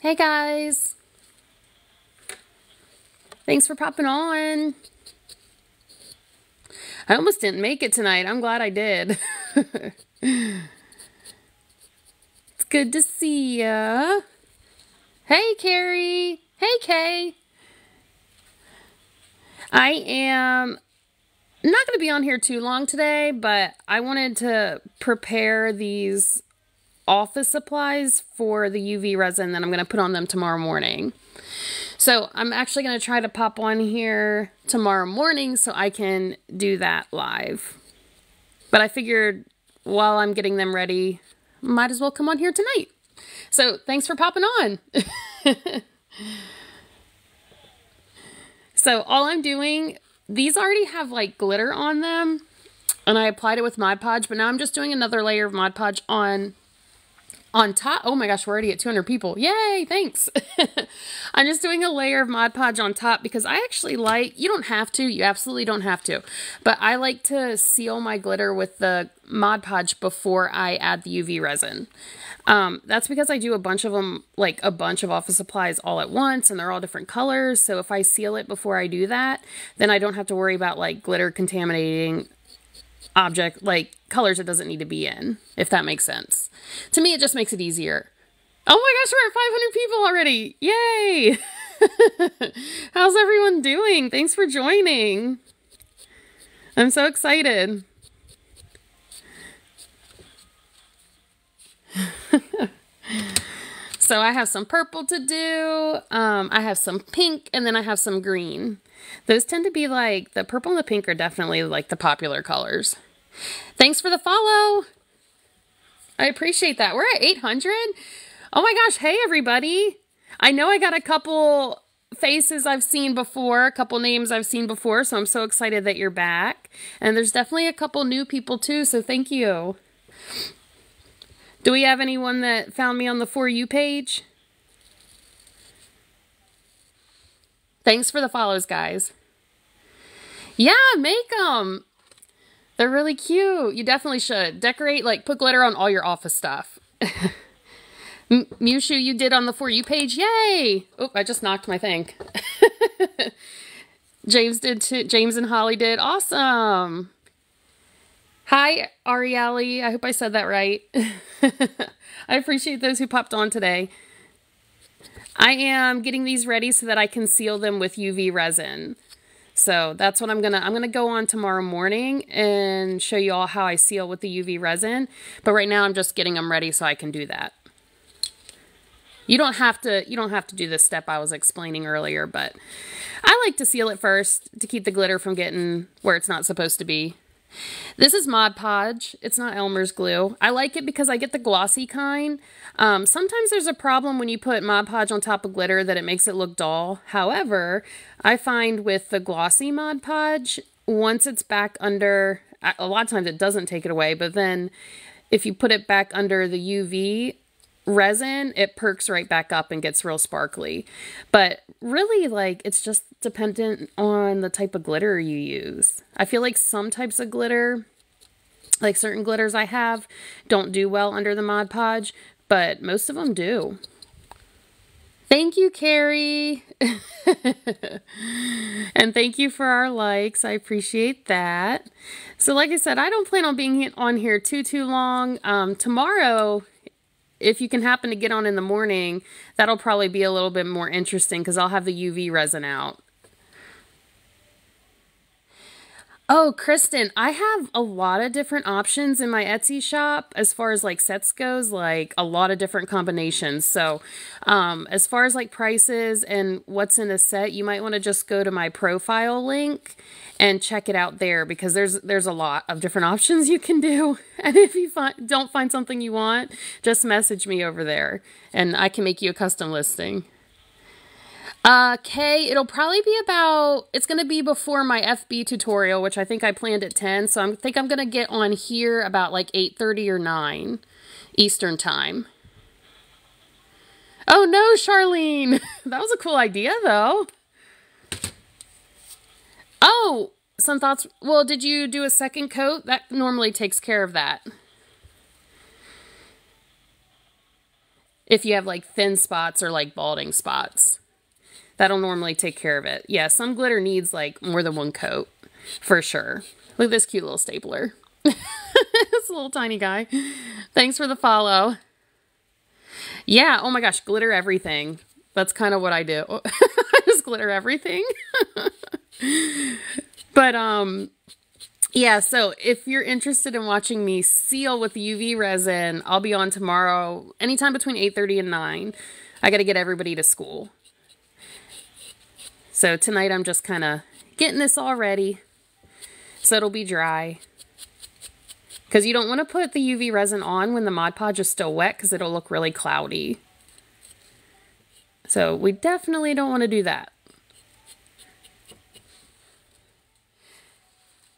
Hey guys, thanks for popping on. I almost didn't make it tonight. I'm glad I did. It's good to see ya. Hey Carrie. Hey Kay. I am not going to be on here too long today, but I wanted to prepare these office supplies for the UV resin that I'm going to put on them tomorrow morning. So I'm actually going to try to pop on here tomorrow morning so I can do that live. But I figured while I'm getting them ready, might as well come on here tonight. So thanks for popping on. So all I'm doing, these already have like glitter on them, and I applied it with Mod Podge, but now I'm just doing another layer of Mod Podge on top. Oh my gosh, we're already at 200 people. Yay, thanks. I'm just doing a layer of Mod Podge on top because I actually like, you don't have to, you absolutely don't have to, but I like to seal my glitter with the Mod Podge before I add the UV resin. That's because I do a bunch of them, like a bunch of office supplies all at once, and they're all different colors. So if I seal it before I do that, then I don't have to worry about like glitter contaminating object, like colors it doesn't need to be in, if that makes sense. To me, it just makes it easier. Oh my gosh, we're at 500 people already. Yay. How's everyone doing? Thanks for joining. I'm so excited. So I have some purple to do. I have some pink, and then I have some green. Those tend to be like, the purple and the pink are definitely like the popular colors. Thanks for the follow. I appreciate that. We're at 800. Oh my gosh. Hey, everybody. I know I got a couple faces I've seen before, a couple names I've seen before, so I'm so excited that you're back. And there's definitely a couple new people too, so thank you. Do we have anyone that found me on the For You page? Thanks for the follows, guys. Yeah, make them. They're really cute. You definitely should. Decorate, like, put glitter on all your office stuff. Mushu, you did on the For You page. Yay! Oh, I just knocked my thing. James did too. James and Holly did. Awesome. Hi, Ariali. I hope I said that right. I appreciate those who popped on today. I am getting these ready so that I can seal them with UV resin. So that's what I'm gonna go on tomorrow morning and show you all how I seal with the UV resin. But right now I'm just getting them ready so I can do that. You don't have to do this step I was explaining earlier, but I like to seal it first to keep the glitter from getting where it's not supposed to be. This is Mod Podge. It's not Elmer's glue. I like it because I get the glossy kind. Sometimes there's a problem when you put Mod Podge on top of glitter that it makes it look dull. However, I find with the glossy Mod Podge, once it's back under, a lot of times it doesn't take it away, but then if you put it back under the UV resin, it perks right back up and gets real sparkly. But really, like, it's just dependent on the type of glitter you use. I feel like some types of glitter, like certain glitters I have, don't do well under the Mod Podge, but most of them do. Thank you, Carrie. And thank you for our likes. I appreciate that. So like I said, I don't plan on being on here too long. Tomorrow, if you can happen to get on in the morning, that'll probably be a little bit more interesting because I'll have the UV resin out. Oh, Kristen, I have a lot of different options in my Etsy shop as far as like sets goes, like a lot of different combinations. So as far as like prices and what's in a set, you might want to just go to my profile link and check it out there because there's a lot of different options you can do. And if you don't find something you want, just message me over there and I can make you a custom listing. Kay, it'll probably be it's going to be before my FB tutorial, which I think I planned at 10. So I think I'm going to get on here about like 8:30 or 9 Eastern time. Oh no, Charlene. That was a cool idea though. Oh, some thoughts. Well, did you do a second coat? That normally takes care of that. if you have like thin spots or like balding spots. That'll normally take care of it. Yeah, some glitter needs like more than one coat for sure. Look at this cute little stapler. This little tiny guy. Thanks for the follow. Yeah, oh my gosh, glitter everything. That's kind of what I do. I just glitter everything. But yeah, so if you're interested in watching me seal with UV resin, I'll be on tomorrow anytime between 8:30 and 9. I got to get everybody to school. So tonight I'm just kind of getting this all ready so it'll be dry. Because you don't want to put the UV resin on when the Mod Podge is still wet because it'll look really cloudy. So we definitely don't want to do that.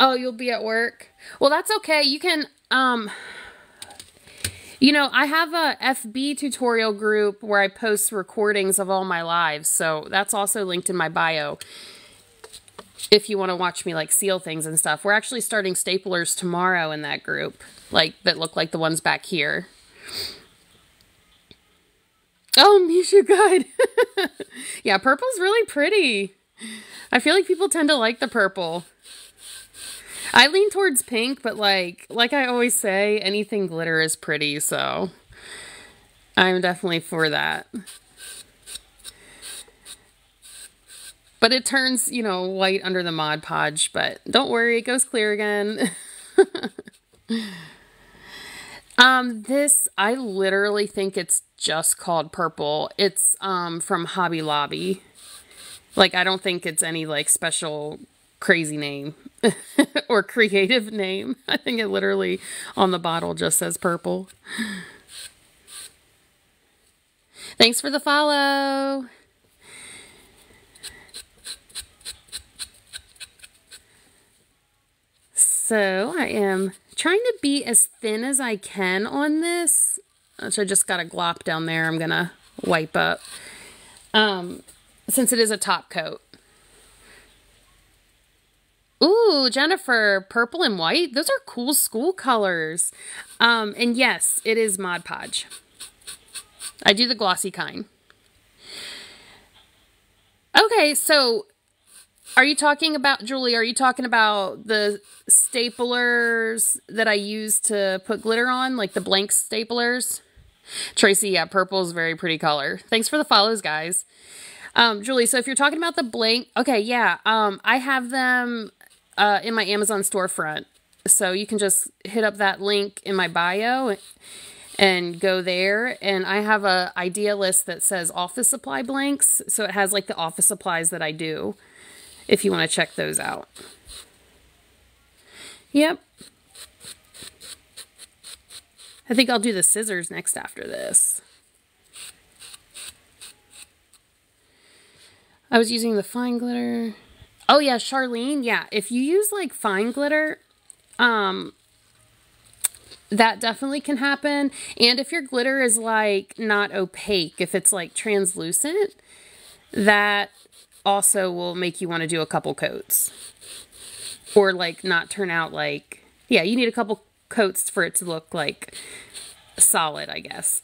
Oh, you'll be at work? Well, that's okay. You can, you know, I have a FB tutorial group where I post recordings of all my lives. So that's also linked in my bio. If you want to watch me like seal things and stuff. We're actually starting staplers tomorrow in that group. Like, that look like the ones back here. Oh, Misha, good. Yeah, purple's really pretty. I feel like people tend to like the purple. I lean towards pink, but like I always say, anything glitter is pretty, so I'm definitely for that. But it turns, you know, white under the Mod Podge, but don't worry, it goes clear again. This, I literally think it's just called purple. It's from Hobby Lobby. Like, I don't think it's any like special crazy name or creative name. I think it literally on the bottle just says purple. Thanks for the follow. So I am trying to be as thin as I can on this, which I just got a glop down there I'm gonna wipe up, since it is a top coat. Ooh, Jennifer, purple and white. Those are cool school colors. And yes, it is Mod Podge. I do the glossy kind. Okay, so are you talking about, Julie, are you talking about the staplers that I use to put glitter on, like the blank staplers? Tracy, yeah, purple is a very pretty color. Thanks for the follows, guys. Julie, so if you're talking about the blank, okay, yeah, I have them in my Amazon storefront. So you can just hit up that link in my bio and go there. And I have a idea list that says office supply blanks. So it has like the office supplies that I do, if you want to check those out. Yep. I think I'll do the scissors next after this. I was using the fine glitter. Oh yeah, Charlene, yeah. If you use like fine glitter, that definitely can happen. And if your glitter is like not opaque, if it's like translucent, that also will make you want to do a couple coats. Or like not turn out like, yeah, you need a couple coats for it to look like solid, I guess.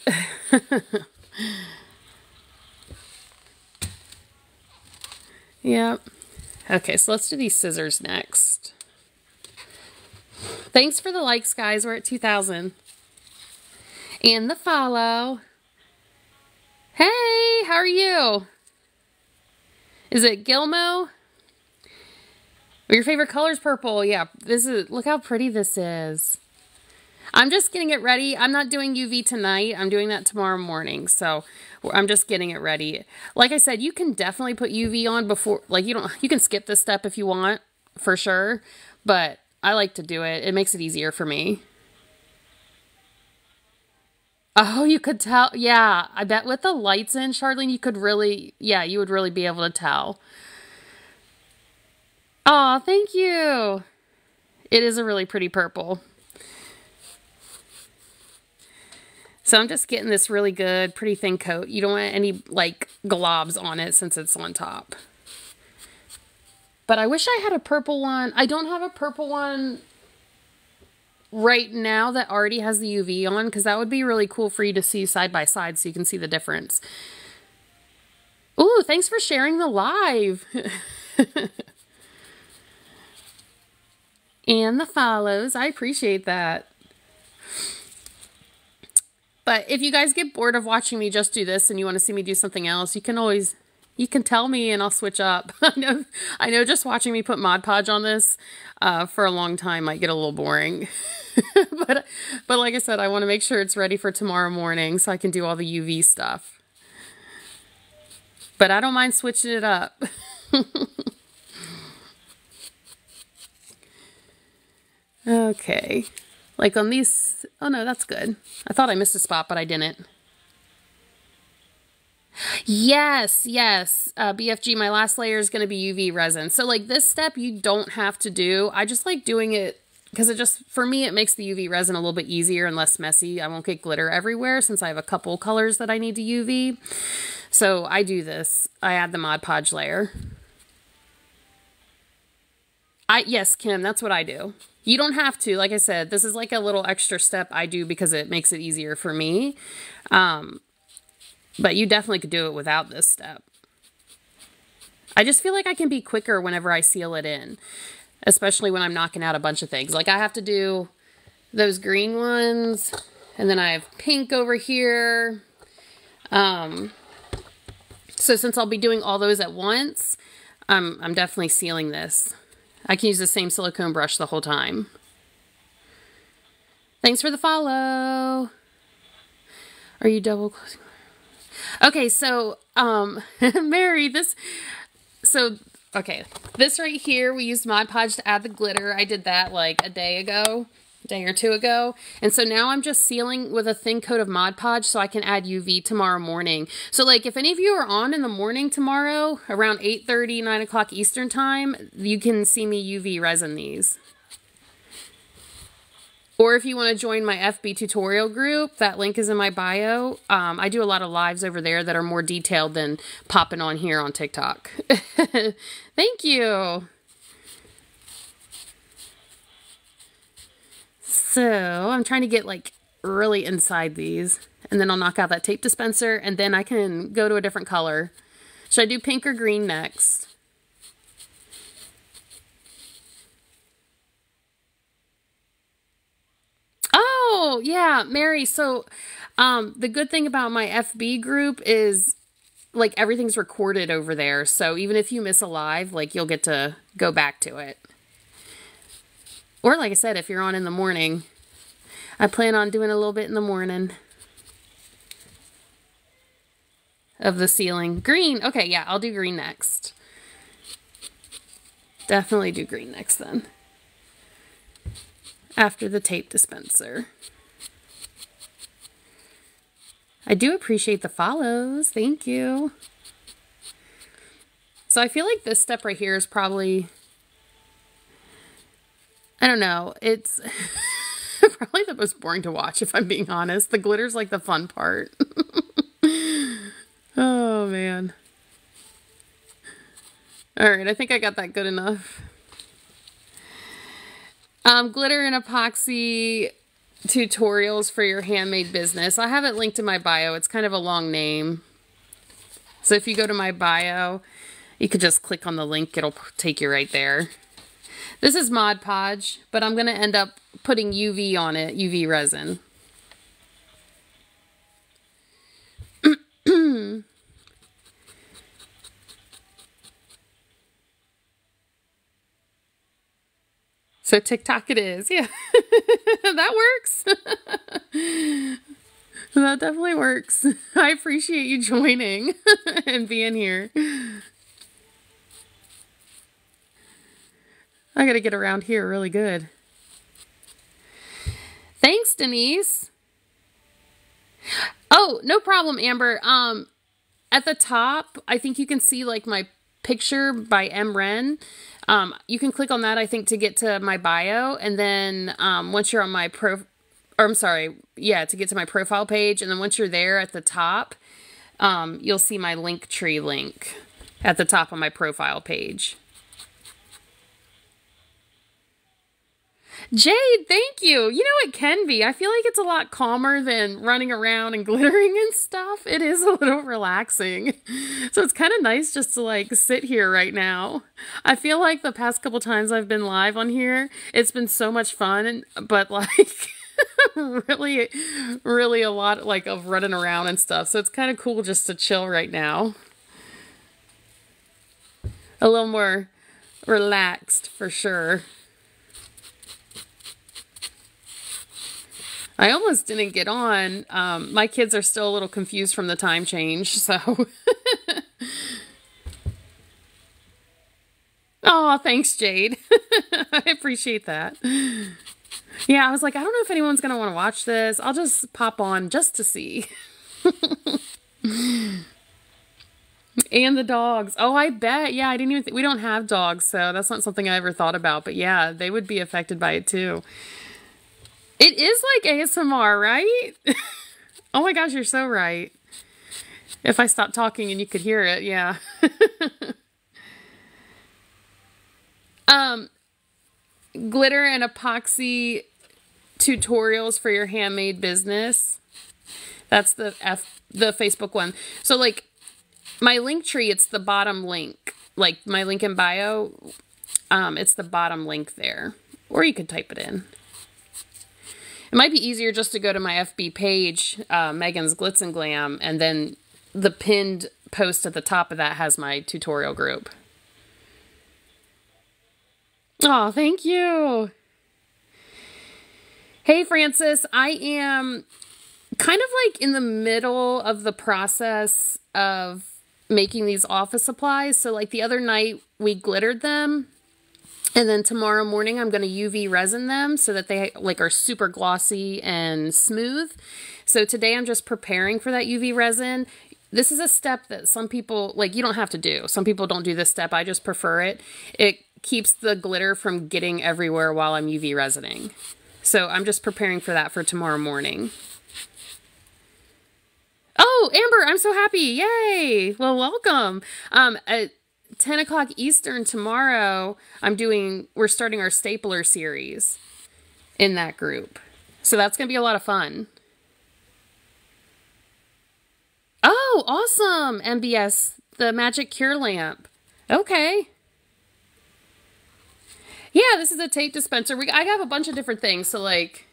Yep. Okay, so let's do these scissors next. Thanks for the likes, guys. We're at 2,000. And the follow. Hey, how are you? Is it Gilmo? Your favorite color is purple. Yeah, this is, look how pretty this is. I'm just getting it ready. I'm not doing UV tonight. I'm doing that tomorrow morning. So I'm just getting it ready. Like I said, you can definitely put UV on before, like you can skip this step if you want, for sure. But I like to do it. It makes it easier for me. Oh, you could tell. Yeah, I bet with the lights in, Charlene, you could really, yeah, you would really be able to tell. Aw, thank you. It is a really pretty purple. So I'm just getting this really good, pretty thin coat. You don't want any, like, globs on it since it's on top. But I wish I had a purple one. I don't have a purple one right now that already has the UV on, because that would be really cool for you to see side by side so you can see the difference. Ooh, thanks for sharing the live. And the follows. I appreciate that. But if you guys get bored of watching me just do this and you want to see me do something else, you can tell me and I'll switch up. I know just watching me put Mod Podge on this for a long time might get a little boring. but like I said, I want to make sure it's ready for tomorrow morning so I can do all the UV stuff. But I don't mind switching it up. Okay. Like on these, oh no, that's good. I thought I missed a spot, but I didn't. Yes, yes. BFG, my last layer is going to be UV resin. So like this step you don't have to do. I just like doing it because it just, for me, it makes the UV resin a little bit easier and less messy. I won't get glitter everywhere since I have a couple colors that I need to UV. So I do this. I add the Mod Podge layer. Yes, Kim, that's what I do. You don't have to. Like I said, this is like a little extra step I do because it makes it easier for me. But you definitely could do it without this step. I just feel like I can be quicker whenever I seal it in, especially when I'm knocking out a bunch of things. Like I have to do those green ones, and then I have pink over here. So since I'll be doing all those at once, I'm definitely sealing this. I can use the same silicone brush the whole time. Thanks for the follow. Are you double closing? Okay, so, Mary, this right here, we used Mod Podge to add the glitter. I did that like a day or two ago. And so now I'm just sealing with a thin coat of Mod Podge so I can add UV tomorrow morning. So like if any of you are on in the morning tomorrow around 8:30, 9 o'clock Eastern time, you can see me UV resin these. Or if you want to join my FB tutorial group, that link is in my bio. I do a lot of lives over there that are more detailed than popping on here on TikTok. Thank you. So I'm trying to get like really inside these, and then I'll knock out that tape dispenser, and then I can go to a different color. Should I do pink or green next? Oh, yeah, Mary. So the good thing about my FB group is like everything's recorded over there. So even if you miss a live, like you'll get to go back to it. Or like I said, if you're on in the morning, I plan on doing a little bit in the morning of the ceiling. Green. Okay, yeah, I'll do green next. Definitely do green next then. After the tape dispenser. I do appreciate the follows. Thank you. So I feel like this step right here is probably, I don't know, it's probably the most boring to watch if I'm being honest. The glitter's like the fun part. Oh man. All right, I think I got that good enough. Glitter and epoxy tutorials for your handmade business. I have it linked in my bio. It's kind of a long name. So if you go to my bio, you could just click on the link. It'll take you right there. This is Mod Podge, but I'm going to end up putting UV on it, UV resin. So TikTok it is. Yeah, that works. That definitely works. I appreciate you joining and being here. I gotta get around here really good. Thanks, Denise. Oh, no problem, Amber. At the top, I think you can see like my picture by MRen. You can click on that, I think, to get to my bio. And then once you're on my to get to my profile page. And then once you're there at the top, you'll see my Linktree link at the top of my profile page. Jade, thank you. You know, it can be. I feel like it's a lot calmer than running around and glittering and stuff. It is a little relaxing. So it's kind of nice just to like sit here right now. I feel like the past couple times I've been live on here, it's been so much fun, but like really, really a lot like of running around and stuff. So it's kind of cool just to chill right now. A little more relaxed for sure. I almost didn't get on. My kids are still a little confused from the time change, so. Oh, thanks, Jade. I appreciate that. Yeah, I was like, I don't know if anyone's going to want to watch this. I'll just pop on just to see. And the dogs. Oh, I bet. Yeah, I didn't even we don't have dogs, so that's not something I ever thought about. But yeah, they would be affected by it too. It is like ASMR, right? Oh my gosh, you're so right. If I stopped talking and you could hear it, yeah. Glitter and epoxy tutorials for your handmade business. That's the Facebook one. So like my link tree, it's the bottom link. Like my link in bio, it's the bottom link there. Or you could type it in. It might be easier just to go to my FB page, Megan's Glitz and Glam, and then the pinned post at the top of that has my tutorial group. Oh, thank you. Hey, Francis, I am kind of like in the middle of the process of making these office supplies. So like the other night we glittered them. And then tomorrow morning, I'm going to UV resin them so that they like are super glossy and smooth. So today I'm just preparing for that UV resin. This is a step that some people, like you don't have to do. Some people don't do this step. I just prefer it. It keeps the glitter from getting everywhere while I'm UV resining. So I'm just preparing for that for tomorrow morning. Oh, Amber, I'm so happy. Yay. Well, welcome. At 10 o'clock Eastern tomorrow, we're starting our stapler series in that group. So that's going to be a lot of fun. Oh, awesome. MBS, the Magic Cure Lamp. Okay. Yeah, this is a tape dispenser. I have a bunch of different things. So like,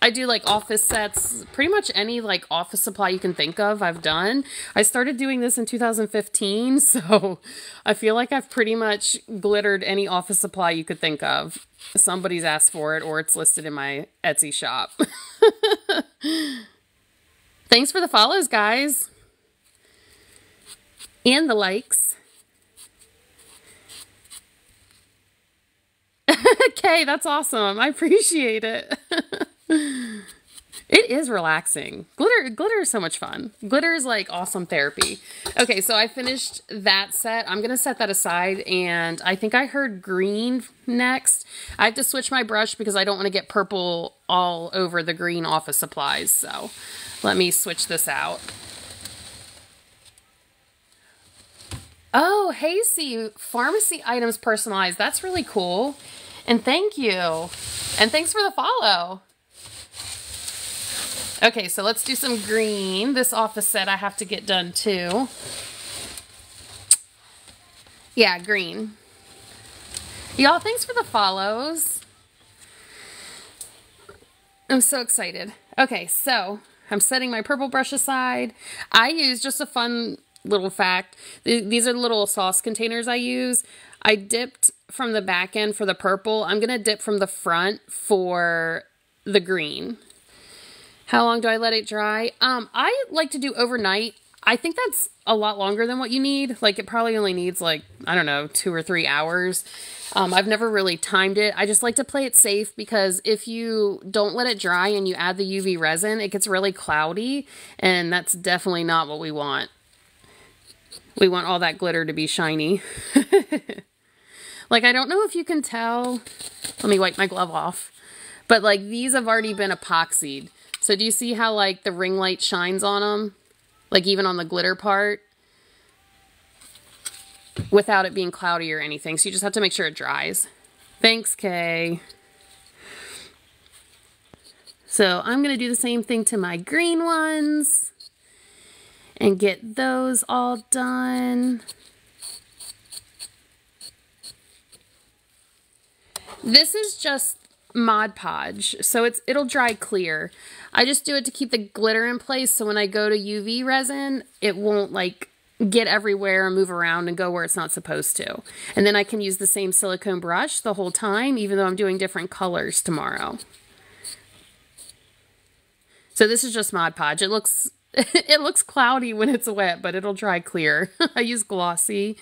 I do like office sets, pretty much any like office supply you can think of I've done. I started doing this in 2015, so I feel like I've pretty much glittered any office supply you could think of. Somebody's asked for it or it's listed in my Etsy shop. Thanks for the follows, guys. And the likes. Okay, that's awesome. I appreciate it. It is relaxing. Glitter is so much fun. Glitter is like awesome therapy. Okay, so I finished that set. I'm going to set that aside, and I think I heard green next. I have to switch my brush because I don't want to get purple all over the green office supplies, so let me switch this out. Oh, Hasey, pharmacy items personalized. That's really cool. And thank you. And thanks for the follow. Okay, so let's do some green. This office set I have to get done too. Yeah, green. Y'all, thanks for the follows. I'm so excited. Okay, so I'm setting my purple brush aside. I use, just a fun little fact, these are little sauce containers I use. I dipped from the back end for the purple. I'm going to dip from the front for the green. How long do I let it dry? I like to do overnight. I think that's a lot longer than what you need. Like it probably only needs like, I don't know, 2 or 3 hours. I've never really timed it. I just like to play it safe because if you don't let it dry and you add the UV resin, it gets really cloudy and that's definitely not what we want. We want all that glitter to be shiny. Like, I don't know if you can tell. Let me wipe my glove off. But like these have already been epoxied. So do you see how like the ring light shines on them? Like even on the glitter part? Without it being cloudy or anything. So you just have to make sure it dries. Thanks, Kay. So I'm going to do the same thing to my green ones and get those all done. This is just Mod Podge, so it'll dry clear. I just do it to keep the glitter in place, so when I go to UV resin, it won't like get everywhere and move around and go where it's not supposed to. And then I can use the same silicone brush the whole time, even though I'm doing different colors tomorrow. So this is just Mod Podge. It looks it looks cloudy when it's wet, but it'll dry clear. I use glossy,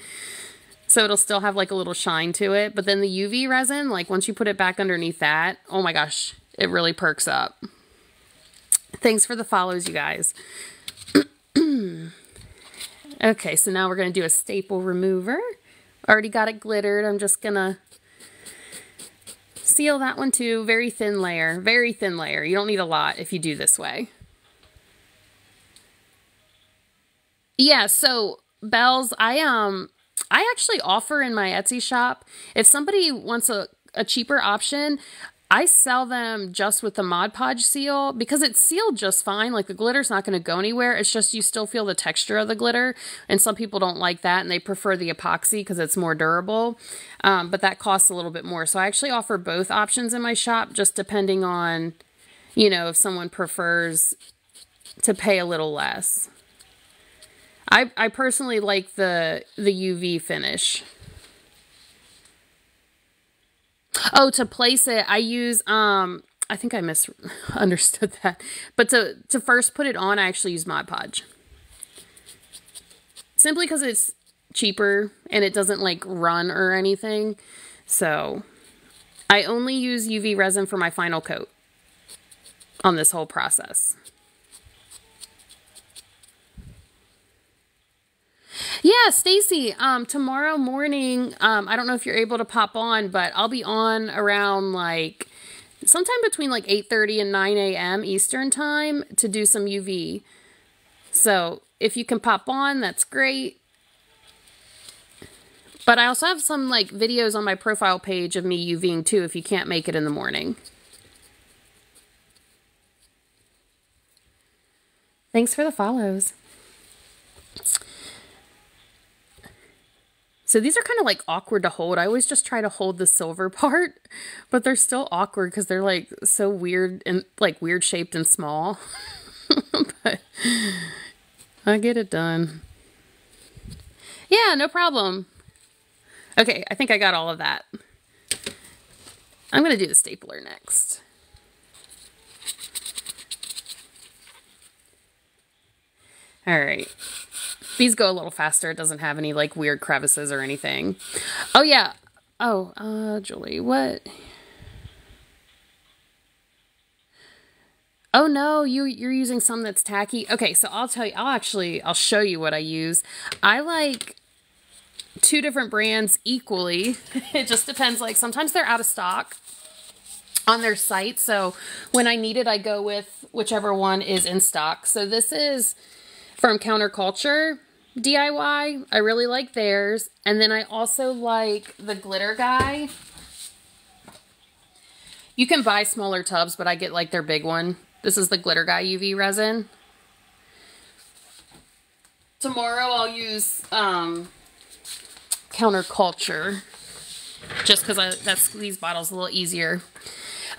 so it'll still have like a little shine to it. But then the UV resin, like once you put it back underneath that, oh my gosh, it really perks up. Thanks for the follows, you guys. Okay, so now we're going to do a staple remover. Already got it glittered. I'm just going to seal that one too. Very thin layer. Very thin layer. You don't need a lot if you do this way. Yeah, so bells, I actually offer in my Etsy shop, if somebody wants a cheaper option, I sell them just with the Mod Podge seal because it's sealed just fine. Like the glitter's not going to go anywhere. It's just you still feel the texture of the glitter. And some people don't like that and they prefer the epoxy because it's more durable. But that costs a little bit more. So I actually offer both options in my shop just depending on, you know, if someone prefers to pay a little less. I personally like the UV finish. Oh, to place it, I use, I think I misunderstood that. But to first put it on, I actually use Mod Podge. Simply because it's cheaper and it doesn't like run or anything. So I only use UV resin for my final coat on this whole process. Yeah, Stacy, tomorrow morning, I don't know if you're able to pop on, but I'll be on around like sometime between like 8:30 and 9 a.m. Eastern time to do some UV. So if you can pop on, that's great. But I also have some like videos on my profile page of me UVing too if you can't make it in the morning. Thanks for the follows. So these are kind of like awkward to hold. I always just try to hold the silver part, but they're still awkward because they're like so weird and like weird shaped and small. But I get it done. Yeah, no problem. Okay, I think I got all of that. I'm going to do the stapler next. All right. These go a little faster. It doesn't have any like weird crevices or anything. Oh yeah. Oh, Julie, what? Oh no, you're using some that's tacky. Okay, so I'll tell you, I'll show you what I use. I like 2 different brands equally. It just depends. Like sometimes they're out of stock on their site. So when I need it, I go with whichever one is in stock. So this is from Counterculture DIY. I really like theirs. And then I also like the Glitter Guy. You can buy smaller tubs, but I get like their big one. This is the Glitter Guy UV resin. Tomorrow I'll use Counterculture just because that squeeze bottle's a little easier.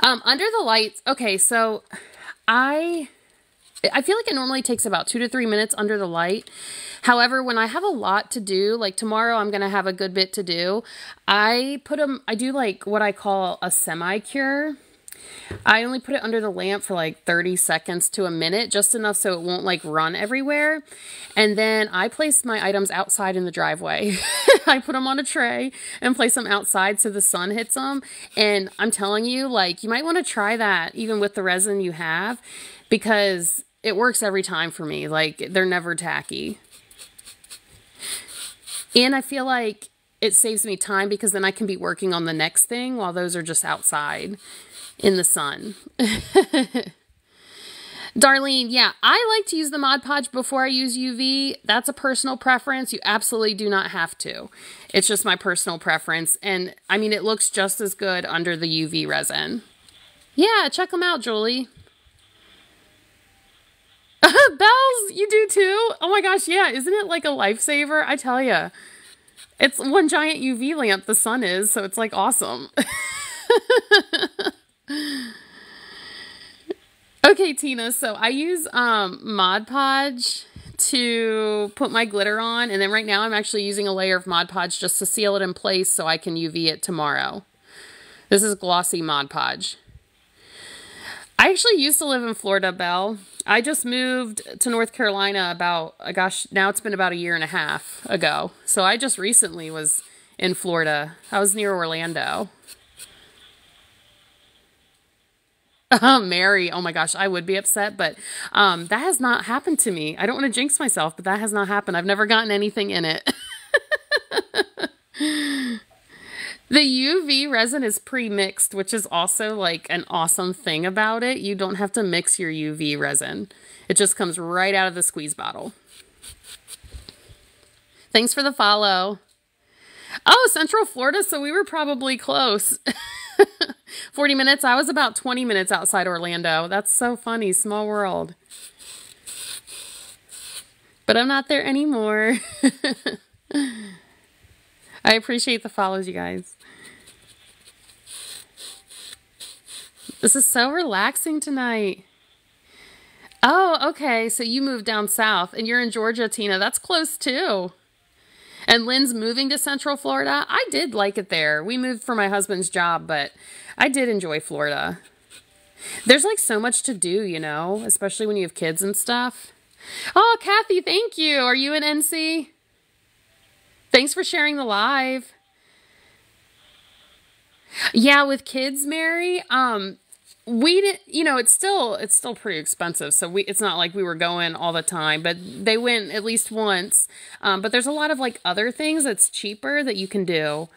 Under the lights. Okay, so I feel like it normally takes about 2 to 3 minutes under the light. However, when I have a lot to do, like tomorrow I'm going to have a good bit to do, I do like what I call a semi-cure. I only put it under the lamp for like 30 seconds to a minute, just enough so it won't like run everywhere. And then I place my items outside in the driveway. I put them on a tray and place them outside so the sun hits them. And I'm telling you, like, you might want to try that even with the resin you have, because it works every time for me. Like, they're never tacky. And I feel like it saves me time because then I can be working on the next thing while those are just outside in the sun. Darlene, yeah, I like to use the Mod Podge before I use UV. That's a personal preference. You absolutely do not have to. It's just my personal preference. And I mean, it looks just as good under the UV resin. Yeah, check them out, Julie. Bells, you do too? Oh my gosh, yeah. Isn't it like a lifesaver? I tell ya. It's one giant UV lamp, the sun is, so it's like awesome. Okay, Tina, so I use Mod Podge to put my glitter on, and then right now I'm actually using a layer of Mod Podge just to seal it in place so I can UV it tomorrow. This is glossy Mod Podge. I actually used to live in Florida, Belle. I just moved to North Carolina about, gosh, now it's been about a year and a half ago. So I just recently was in Florida. I was near Orlando. Mary, oh my gosh, I would be upset, but that has not happened to me. I don't want to jinx myself, but that has not happened. I've never gotten anything in it. The UV resin is pre-mixed, which is also like an awesome thing about it. You don't have to mix your UV resin. It just comes right out of the squeeze bottle. Thanks for the follow. Oh, Central Florida, so we were probably close. 40 minutes. I was about 20 minutes outside Orlando. That's so funny. Small world. But I'm not there anymore. I appreciate the follows, you guys. This is so relaxing tonight. Oh, okay. So you moved down south and you're in Georgia, Tina. That's close too. And Lynn's moving to Central Florida. I did like it there. We moved for my husband's job, but I did enjoy Florida. There's like so much to do, you know, especially when you have kids and stuff. Oh, Kathy, thank you. Are you in NC? Thanks for sharing the live. Yeah, with kids, Mary, we didn't, you know, it's still pretty expensive. So it's not like we were going all the time, but they went at least once. But there's a lot of like other things that's cheaper that you can do.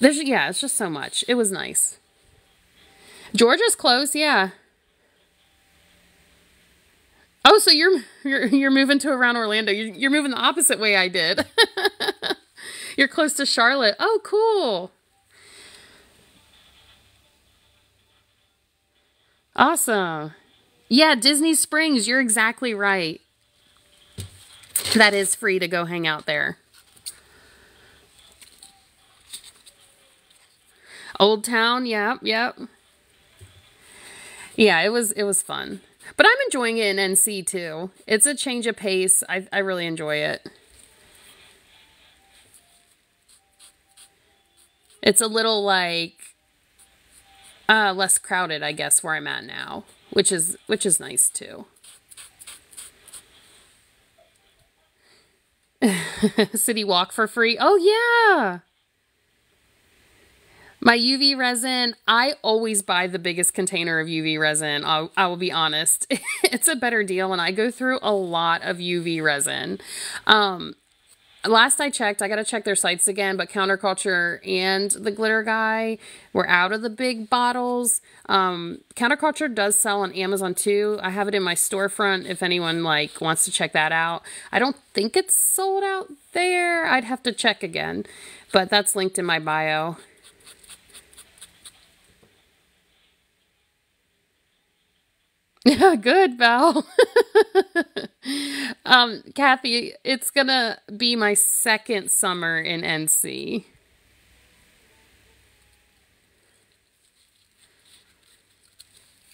Yeah, it's just so much. It was nice. Georgia's close. Yeah. Oh, so you're moving to around Orlando. You're moving the opposite way I did. You're close to Charlotte. Oh, cool. Awesome. Yeah, Disney Springs, you're exactly right. That is free to go hang out there. Old Town, yep. Yeah, it was fun. But I'm enjoying it in NC too. It's a change of pace. I really enjoy it. It's a little like less crowded, I guess, where I'm at now, which is nice too. City Walk for free. Oh yeah. My UV resin, I always buy the biggest container of UV resin. I will be honest. It's a better deal, and I go through a lot of UV resin. Last I checked, I got to check their sites again, but Counterculture and the Glitter Guy were out of the big bottles. Counterculture does sell on Amazon too. I have it in my storefront if anyone like wants to check that out. I don't think it's sold out there. I'd have to check again, but that's linked in my bio. Good, Val. Kathy, it's gonna be my second summer in NC.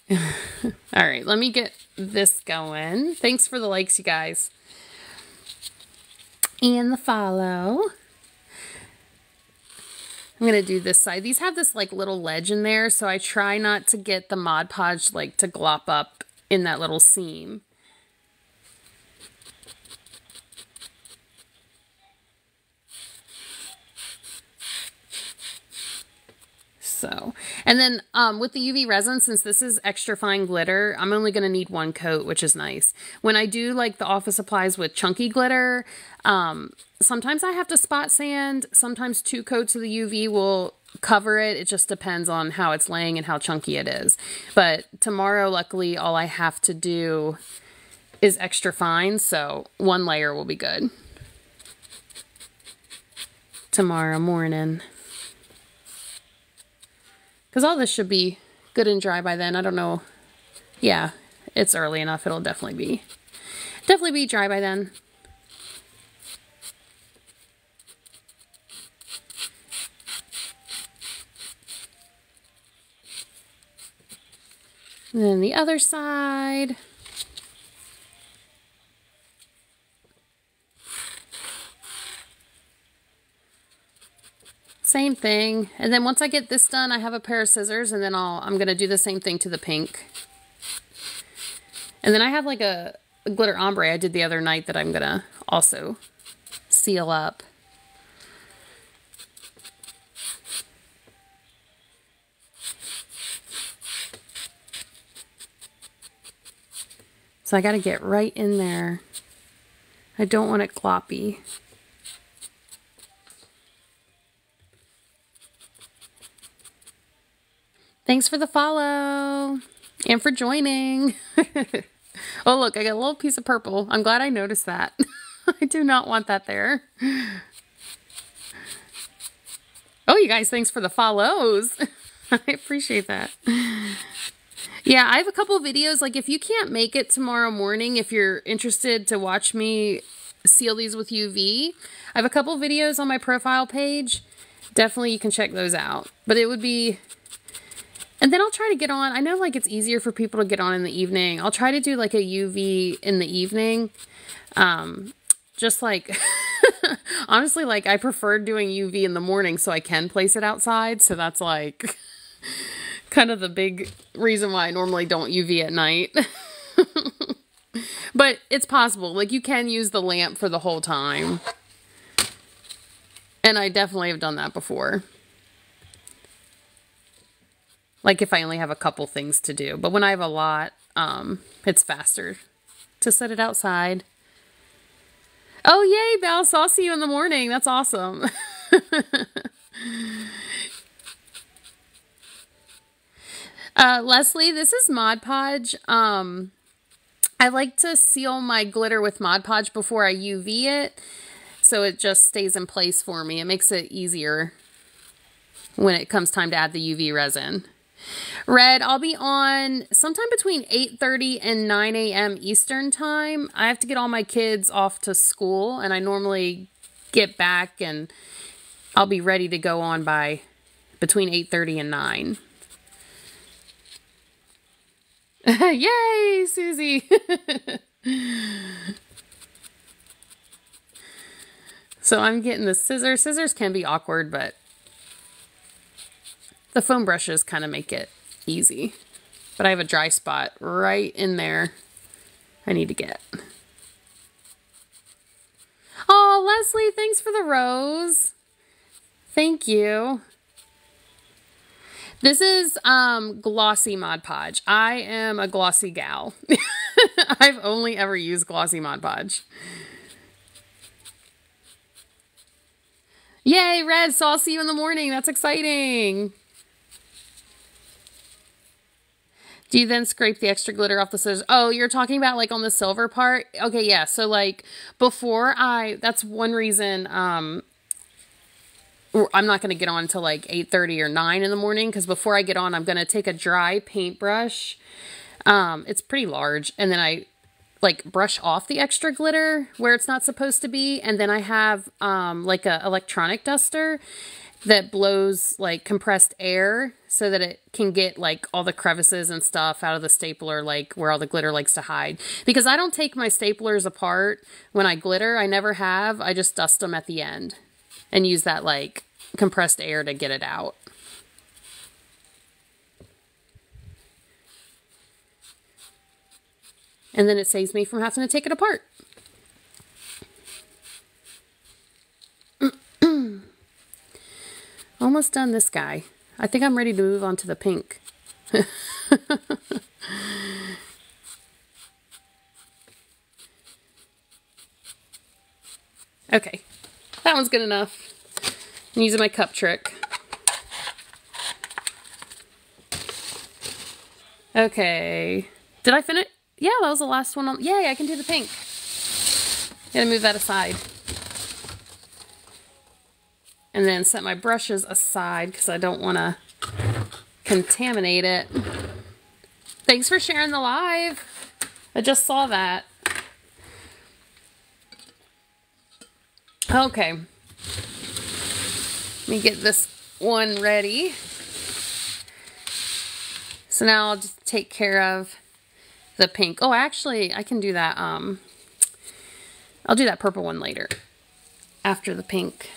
All right, let me get this going. Thanks for the likes, you guys. And the follow. I'm going to do this side. These have this like little ledge in there, so I try not to get the Mod Podge like to glop up in that little seam. So, and then with the UV resin, since this is extra fine glitter, I'm only going to need one coat, which is nice. When I do like the office supplies with chunky glitter, sometimes I have to spot sand. Sometimes 2 coats of the UV will cover it. It just depends on how it's laying and how chunky it is. But tomorrow, luckily, all I have to do is extra fine, so 1 layer will be good. Tomorrow morning. Because all this should be good and dry by then. I don't know. Yeah, it's early enough. It'll definitely be dry by then. And then the other side. Same thing. And then once I get this done, I have a pair of scissors, and then I'm going to do the same thing to the pink. And then I have like a glitter ombre I did the other night that I'm going to also seal up. So I got to get right in there. I don't want it gloppy. Thanks for the follow and for joining. Oh, look, I got a little piece of purple. I'm glad I noticed that. I do not want that there. Oh, you guys, thanks for the follows. I appreciate that. Yeah, I have a couple of videos. Like, if you can't make it tomorrow morning, if you're interested to watch me seal these with UV, I have a couple of videos on my profile page. Definitely you can check those out. But it would be... And then I'll try to get on. I know, like, it's easier for people to get on in the evening. I'll try to do, like, a UV in the evening. Just, like... Honestly, like, I prefer doing UV in the morning so I can place it outside. So that's, like... kind of the big reason why I normally don't UV at night. But it's possible. Like, you can use the lamp for the whole time. And I definitely have done that before. Like, if I only have a couple things to do. But when I have a lot, it's faster to set it outside. Oh, yay, Belle. So I'll see you in the morning. That's awesome. Leslie, this is Mod Podge. I like to seal my glitter with Mod Podge before I UV it, so it just stays in place for me. It makes it easier when it comes time to add the UV resin. Red, I'll be on sometime between 8:30 and 9 a.m. Eastern time. I have to get all my kids off to school, and I normally get back and I'll be ready to go on by between 8:30 and 9. Yay, Susie! So I'm getting the scissors. Scissors can be awkward, but the foam brushes kind of make it easy. But I have a dry spot right in there I need to get. Oh, Leslie, thanks for the rose. Thank you. This is Glossy Mod Podge. I am a glossy gal. I've only ever used Glossy Mod Podge. Yay, Red, so I'll see you in the morning. That's exciting. Do you then scrape the extra glitter off the scissors? Oh, you're talking about like on the silver part? Okay, yeah. So like before that's one reason I'm not going to get on until like 8:30 or 9 in the morning, because before I get on, I'm going to take a dry paintbrush. It's pretty large. And then I like brush off the extra glitter where it's not supposed to be. And then I have like a electronic duster that blows like compressed air so that it can get like all the crevices and stuff out of the stapler, like where all the glitter likes to hide. Because I don't take my staplers apart when I glitter. I never have. I just dust them at the end and use that like compressed air to get it out. And then it saves me from having to take it apart. Almost done this guy. I think I'm ready to move on to the pink. Okay, that one's good enough. I'm using my cup trick. Okay, did I finish? Yeah, that was the last one. Yay, I can do the pink. Gotta move that aside. And then set my brushes aside because I don't want to contaminate it. Thanks for sharing the live. I just saw that. Okay. Let me get this one ready. So now I'll just take care of the pink. Oh, actually, I can do that. I'll do that purple one later, after the pink.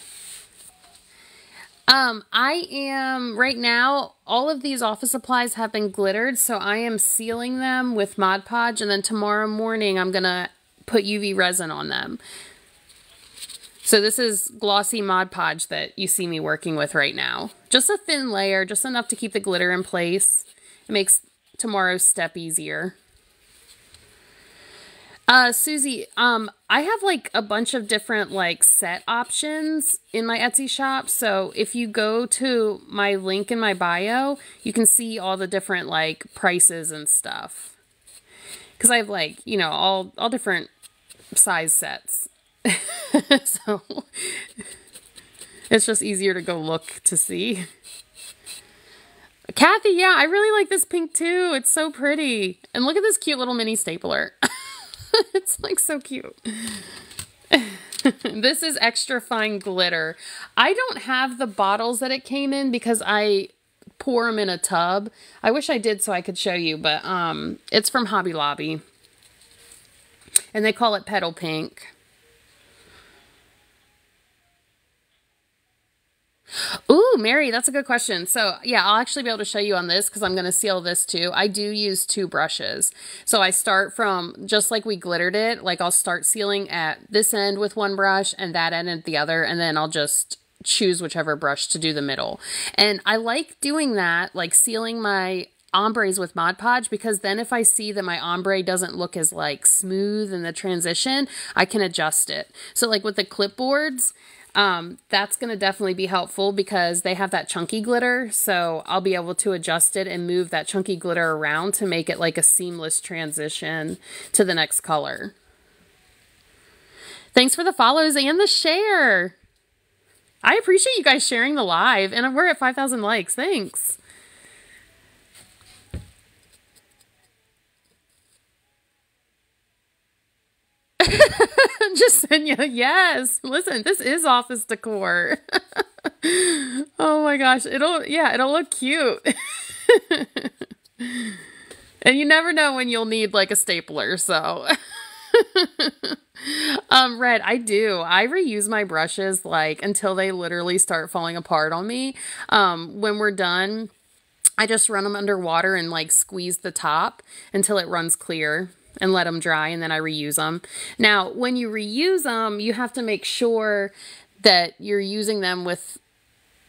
I am, right now, all of these office supplies have been glittered, so I am sealing them with Mod Podge, and then tomorrow morning I'm gonna put UV resin on them. So this is glossy Mod Podge that you see me working with right now. Just a thin layer, just enough to keep the glitter in place. It makes tomorrow's step easier. Susie, I have like a bunch of different like set options in my Etsy shop. So if you go to my link in my bio, you can see all the different like prices and stuff. Cause I have like, you know, all different size sets. So it's just easier to go look to see. Kathy, yeah, I really like this pink too. It's so pretty. And look at this cute little mini stapler. It's like so cute. This is extra fine glitter. I don't have the bottles that it came in because I pour them in a tub. I wish I did so I could show you, but it's from Hobby Lobby. And they call it Petal Pink. Ooh, Mary, that's a good question. So yeah, I'll actually be able to show you on this because I'm going to seal this too. I do use 2 brushes. So I start from, just like we glittered it, like I'll start sealing at this end with one brush and that end at the other, and then I'll just choose whichever brush to do the middle. And I like doing that, like sealing my ombres with Mod Podge, because then if I see that my ombre doesn't look as like smooth in the transition, I can adjust it. So like with the clipboards, that's going to definitely be helpful because they have that chunky glitter. So I'll be able to adjust it and move that chunky glitter around to make it like a seamless transition to the next color. Thanks for the follows and the share. I appreciate you guys sharing the live, and we're at 5,000 likes. Thanks. Jasenia, yes. Listen, this is office decor. Oh my gosh, it'll look cute. And you never know when you'll need like a stapler, so. Red, I do. I reuse my brushes like until they literally start falling apart on me. When we're done, I just run them under water and like squeeze the top until it runs clear and let them dry, and then I reuse them. Now, when you reuse them, you have to make sure that you're using them with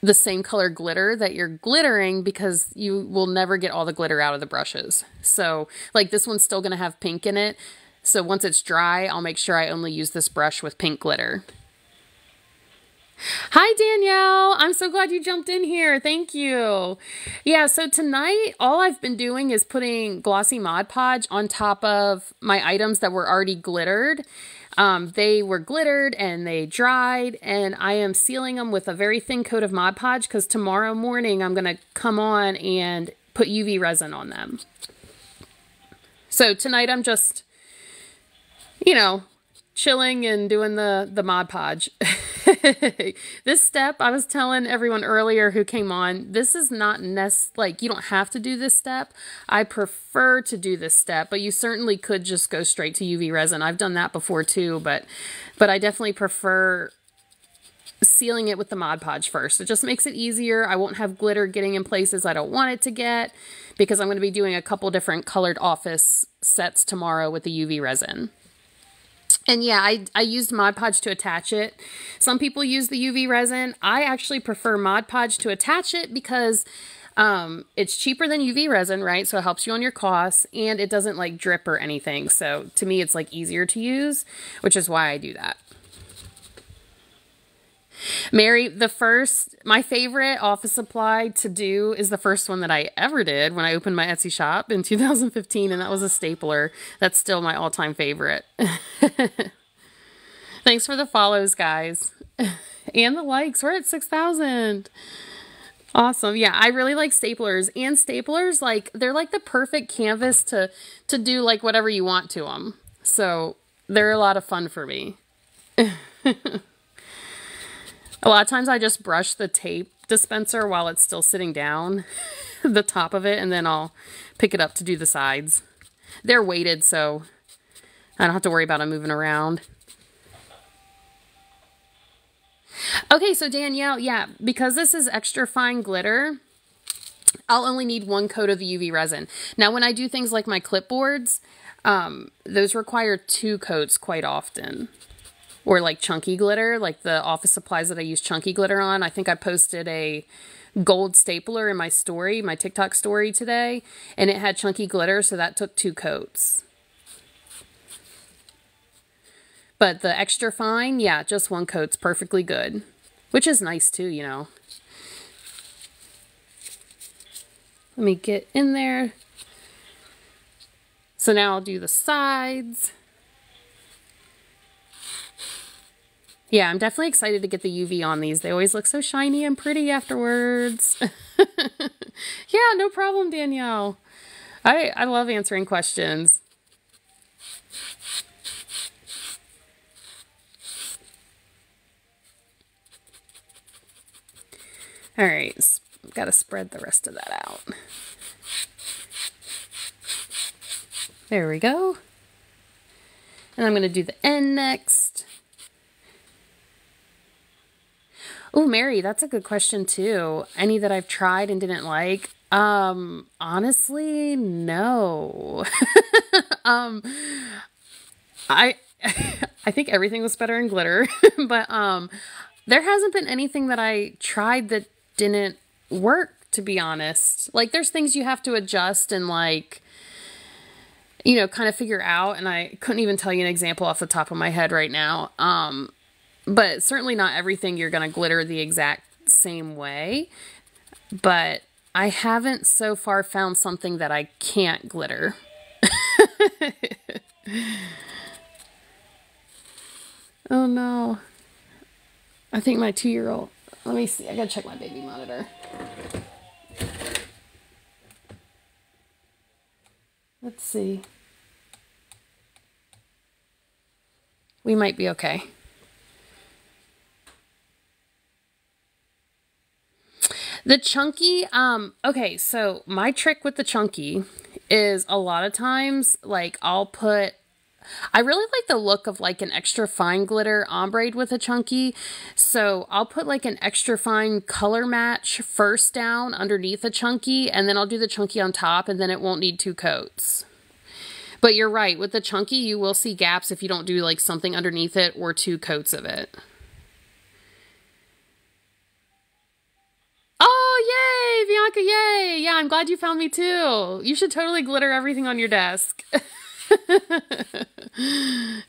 the same color glitter that you're glittering, because you will never get all the glitter out of the brushes. So like this one's still going to have pink in it. So once it's dry, I'll make sure I only use this brush with pink glitter. Hi, Danielle. I'm so glad you jumped in here. Thank you. Yeah, so tonight, all I've been doing is putting glossy Mod Podge on top of my items that were already glittered. They were glittered and they dried, and I am sealing them with a very thin coat of Mod Podge because tomorrow morning I'm going to come on and put UV resin on them. So tonight I'm just, you know, chilling and doing the Mod Podge. This step, I was telling everyone earlier who came on, this is not like you don't have to do this step. I prefer to do this step, but you certainly could just go straight to UV resin. I've done that before too, but I definitely prefer sealing it with the Mod Podge first. It just makes it easier. I won't have glitter getting in places I don't want it to get, because I'm going to be doing a couple different colored office sets tomorrow with the UV resin. And yeah, I used Mod Podge to attach it. Some people use the UV resin. I actually prefer Mod Podge to attach it because it's cheaper than UV resin, right? So it helps you on your costs, and it doesn't like drip or anything. So to me, it's like easier to use, which is why I do that. Mary, my favorite office supply to do is the first one that I ever did when I opened my Etsy shop in 2015, and that was a stapler. That's still my all-time favorite. Thanks for the follows, guys. And the likes. We're at 6,000. Awesome. Yeah, I really like staplers. And staplers, like, they're like the perfect canvas to do like whatever you want to them. So they're a lot of fun for me. A lot of times I just brush the tape dispenser while it's still sitting down, the top of it, and then I'll pick it up to do the sides. They're weighted, so I don't have to worry about them moving around. Okay, so Danielle, yeah, because this is extra fine glitter, I'll only need 1 coat of the UV resin. Now, when I do things like my clipboards, those require 2 coats quite often. Or like chunky glitter, like the office supplies that I use chunky glitter on. I think I posted a gold stapler in my story, my TikTok story today, and it had chunky glitter, so that took 2 coats. But the extra fine, yeah, just 1 coat's perfectly good. Which is nice too, you know. Let me get in there. So now I'll do the sides. Yeah, I'm definitely excited to get the UV on these. They always look so shiny and pretty afterwards. Yeah, no problem, Danielle. I love answering questions. All right, got to spread the rest of that out. There we go. And I'm going to do the end next. Oh, Mary, that's a good question too. Any that I've tried and didn't like? Honestly, no. I I think everything was better in glitter, but there hasn't been anything that I tried that didn't work, to be honest. Like, there's things you have to adjust and, like, you know, kind of figure out, and I couldn't even tell you an example off the top of my head right now. But certainly not everything you're going to glitter the exact same way. But I haven't so far found something that I can't glitter. Oh no. I think my 2-year-old... Let me see. I gotta check my baby monitor. Let's see. We might be okay. The chunky, okay, so my trick with the chunky is a lot of times, like, I really like the look of like an extra fine glitter ombre with a chunky. So I'll put like an extra fine color match first down underneath a chunky, and then I'll do the chunky on top, and then it won't need 2 coats. But you're right, with the chunky, you will see gaps if you don't do like something underneath it or 2 coats of it. Oh, yay, Bianca, yay. Yeah, I'm glad you found me too. You should totally glitter everything on your desk.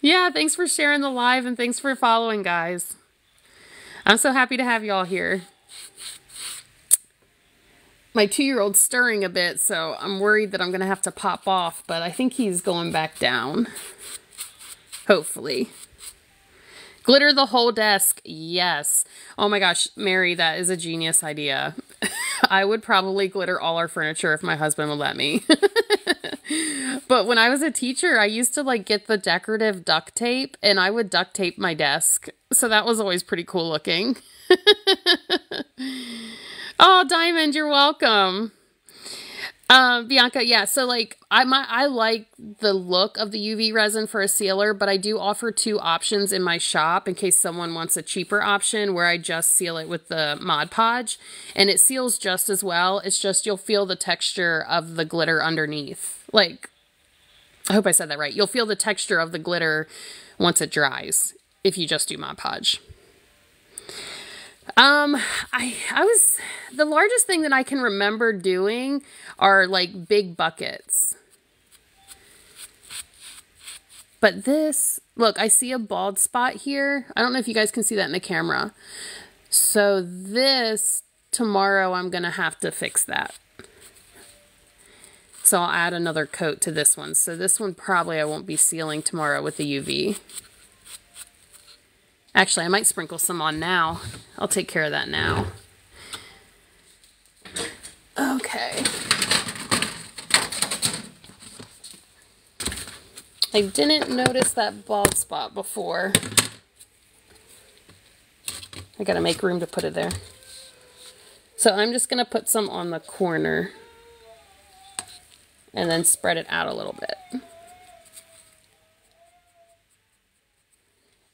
Yeah, thanks for sharing the live and thanks for following, guys. I'm so happy to have y'all here. My 2-year-old's stirring a bit, so I'm worried that I'm going to have to pop off, but I think he's going back down. Hopefully. Glitter the whole desk. Yes. Oh my gosh, Mary, that is a genius idea. I would probably glitter all our furniture if my husband would let me. But when I was a teacher, I used to like get the decorative duct tape and I would duct tape my desk. So that was always pretty cool looking. Oh, Diamond, you're welcome. Bianca, yeah, so like I like the look of the UV resin for a sealer, but I do offer 2 options in my shop in case someone wants a cheaper option where I just seal it with the Mod Podge, and it seals just as well. It's just you'll feel the texture of the glitter underneath. Like, I hope I said that right. You'll feel the texture of the glitter once it dries if you just do Mod Podge. The largest thing that I can remember doing are like big buckets. But this, look, I see a bald spot here. I don't know if you guys can see that in the camera. So this, tomorrow I'm going to have to fix that. So I'll add another coat to this one. So this one probably I won't be sealing tomorrow with the UV. Actually, I might sprinkle some on now. I'll take care of that now. Okay. I didn't notice that bald spot before. I gotta make room to put it there. So I'm just gonna put some on the corner and then spread it out a little bit.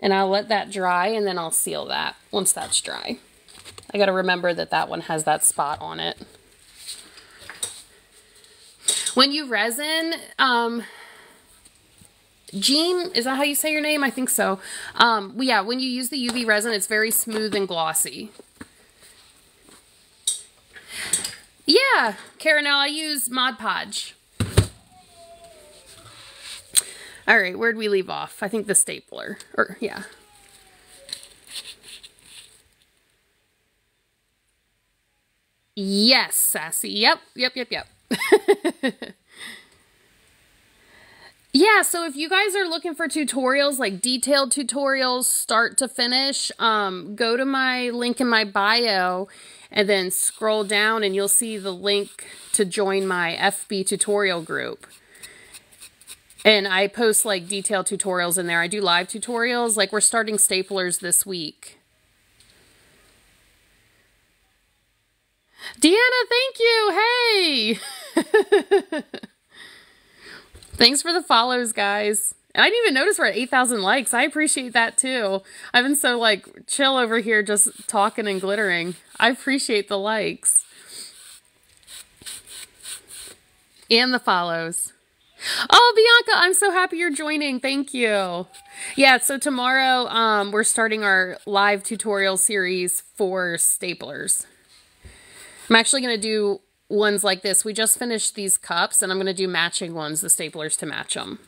And I'll let that dry and then I'll seal that once that's dry. I gotta remember that that one has that spot on it. When you resin, Jean, is that how you say your name? I think so. Yeah, when you use the UV resin, it's very smooth and glossy. Yeah, Caranel, I use Mod Podge. All right, where'd we leave off? I think the stapler, or yeah. Yes, Sassy. Yep. Yeah, so if you guys are looking for tutorials, like detailed tutorials, start to finish, go to my link in my bio and then scroll down and you'll see the link to join my FB tutorial group. And I post like detailed tutorials in there. I do live tutorials, like we're starting staplers this week. Deanna, thank you. Hey. Thanks for the follows, guys. And I didn't even notice we're at 8,000 likes. I appreciate that too. I've been so like chill over here just talking and glittering. I appreciate the likes. And the follows. Oh, Bianca, I'm so happy you're joining. Thank you. Yeah, so tomorrow we're starting our live tutorial series for staplers. I'm actually going to do ones like this. We just finished these cups and I'm going to do matching ones, the staplers to match them.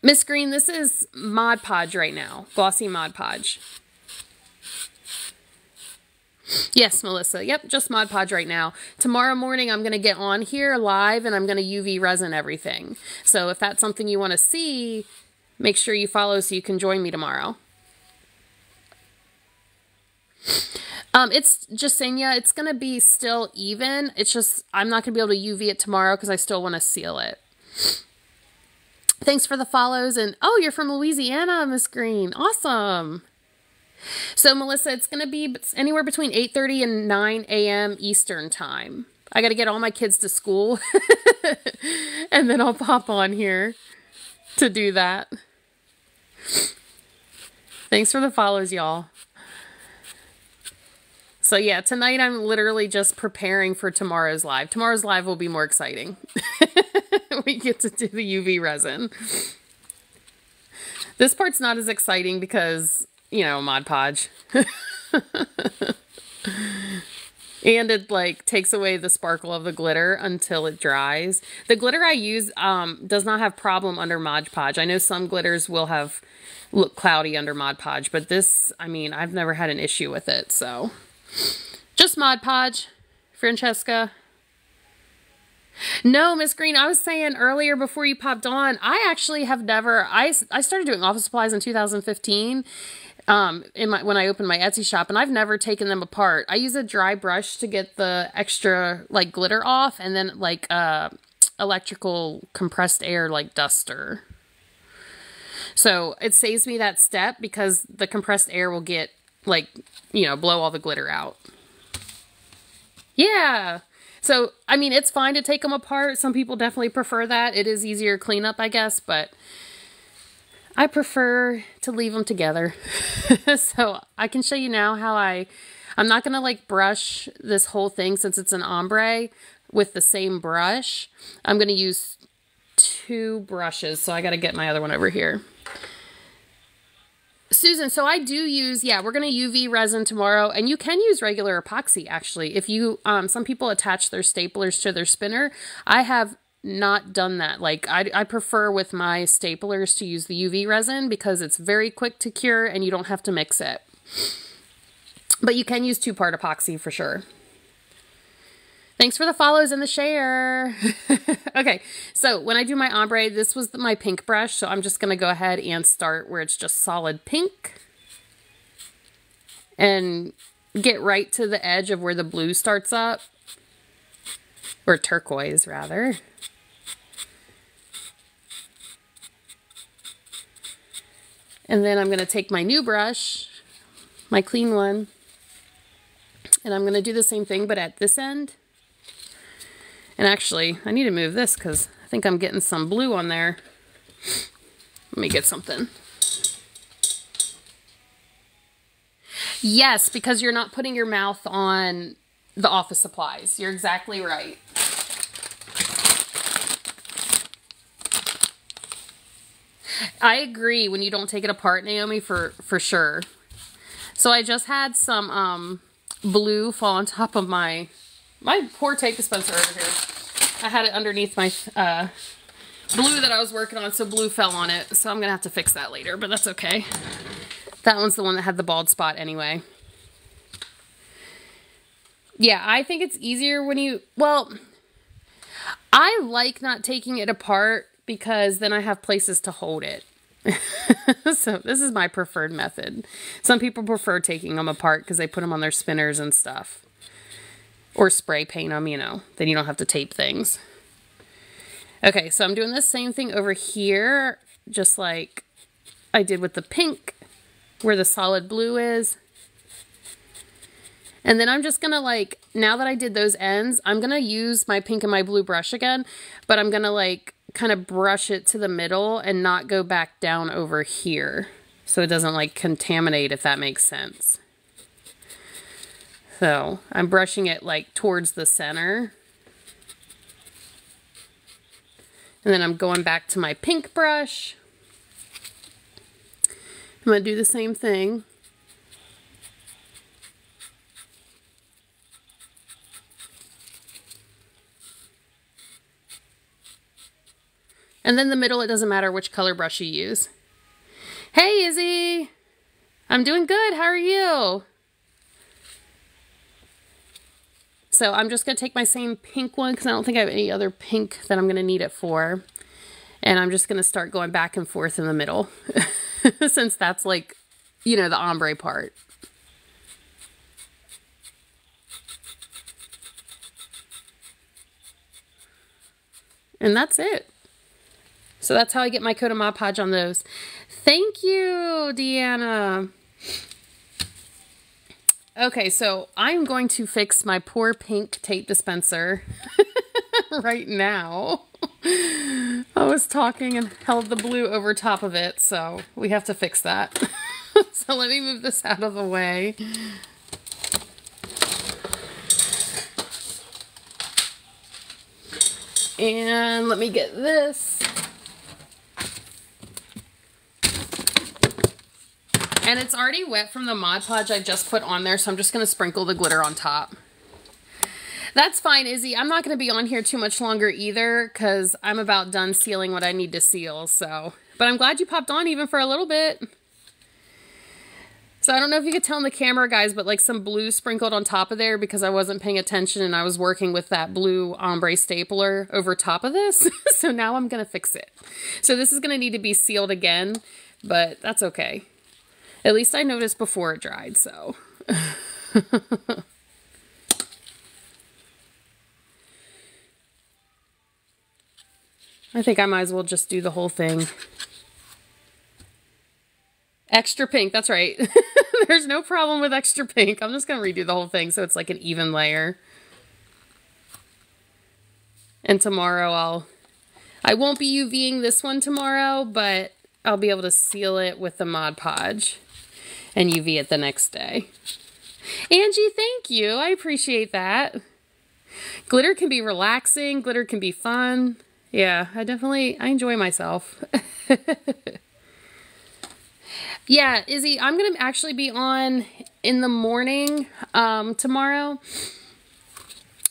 Miss Green, this is Mod Podge right now. Glossy Mod Podge. Yes, Melissa. Yep, just Mod Podge right now. Tomorrow morning, I'm going to get on here live and I'm going to UV resin everything. So if that's something you want to see, make sure you follow so you can join me tomorrow. It's Jasenia. It's going to be still even. It's just, I'm not going to be able to UV it tomorrow because I still want to seal it. Thanks for the follows. And, oh, you're from Louisiana, Miss Green. Awesome. So, Melissa, it's going to be anywhere between 8:30 and 9 a.m. Eastern time. I got to get all my kids to school. And then I'll pop on here to do that. Thanks for the follows, y'all. So yeah, tonight I'm literally just preparing for tomorrow's live. Tomorrow's live will be more exciting. We get to do the UV resin. This part's not as exciting because, you know, Mod Podge. And it like takes away the sparkle of the glitter until it dries. The glitter I use does not have problem under Mod Podge. I know some glitters will have look cloudy under Mod Podge, but this, I mean, I've never had an issue with it, so... Just Mod Podge, Francesca. No, Miss Green, I was saying earlier before you popped on, I actually have never, I started doing office supplies in 2015 when I opened my Etsy shop, and I've never taken them apart. I use a dry brush to get the extra like glitter off, and then like electrical compressed air like duster. So it saves me that step because the compressed air will get like, you know, blow all the glitter out. Yeah. So, I mean, it's fine to take them apart. Some people definitely prefer that. It is easier cleanup, I guess, but I prefer to leave them together. So I can show you now how I'm not going to like brush this whole thing since it's an ombre with the same brush. I'm going to use 2 brushes. So I got to get my other one over here. Susan, so I do use, yeah, we're going to UV resin tomorrow, and you can use regular epoxy, actually. If you, some people attach their staplers to their spinner. I have not done that. Like, I prefer with my staplers to use the UV resin because it's very quick to cure and you don't have to mix it. But you can use 2-part epoxy for sure. Thanks for the follows and the share. Okay, so when I do my ombre, this was my pink brush, so I'm just going to go ahead and start where it's just solid pink. And get right to the edge of where the blue starts up. Or turquoise, rather. And then I'm going to take my new brush, my clean one, and I'm going to do the same thing, but at this end. And actually, I need to move this because I think I'm getting some blue on there. Let me get something. Yes, because you're not putting your mouth on the office supplies. You're exactly right. I agree when you don't take it apart, Naomi, for sure. So I just had some blue fall on top of my poor tape dispenser over here. I had it underneath my blue that I was working on, so blue fell on it. So I'm going to have to fix that later, but that's okay. That one's the one that had the bald spot anyway. Yeah, I think it's easier when you... Well, I like not taking it apart because then I have places to hold it. So this is my preferred method. Some people prefer taking them apart because they put them on their spinners and stuff. Or spray paint them, you know. Then you don't have to tape things. Okay, so I'm doing the same thing over here, just like I did with the pink, where the solid blue is. And then I'm just going to like, now that I did those ends, I'm going to use my pink and my blue brush again, but I'm going to like kind of brush it to the middle and not go back down over here. So it doesn't like contaminate, if that makes sense. So I'm brushing it like towards the center. And then I'm going back to my pink brush. I'm going to do the same thing. And then the middle, it doesn't matter which color brush you use. Hey, Izzy! I'm doing good. How are you? So I'm just going to take my same pink one because I don't think I have any other pink that I'm going to need it for. And I'm just going to start going back and forth in the middle. Since that's like, you know, the ombre part. And that's it. So that's how I get my coat of Mod Podge on those. Thank you, Deanna. Okay, so I'm going to fix my poor pink tape dispenser right now. I was talking and held the blue over top of it, so we have to fix that. So let me move this out of the way. And let me get this. And it's already wet from the Mod Podge I just put on there, so I'm just going to sprinkle the glitter on top. That's fine, Izzy. I'm not going to be on here too much longer either, because I'm about done sealing what I need to seal, so. But I'm glad you popped on even for a little bit. So I don't know if you could tell in the camera, guys, but like some blue sprinkled on top of there because I wasn't paying attention and I was working with that blue ombre stapler over top of this. So now I'm going to fix it. So this is going to need to be sealed again, but that's okay. At least I noticed before it dried, so. I think I might as well just do the whole thing. Extra pink, that's right. There's no problem with extra pink. I'm just going to redo the whole thing so it's like an even layer. And tomorrow I won't be UVing this one tomorrow, but I'll be able to seal it with the Mod Podge and UV it the next day. Angie, thank you. I appreciate that. Glitter can be relaxing. Glitter can be fun. Yeah, I enjoy myself. Yeah, Izzy, I'm going to actually be on in the morning tomorrow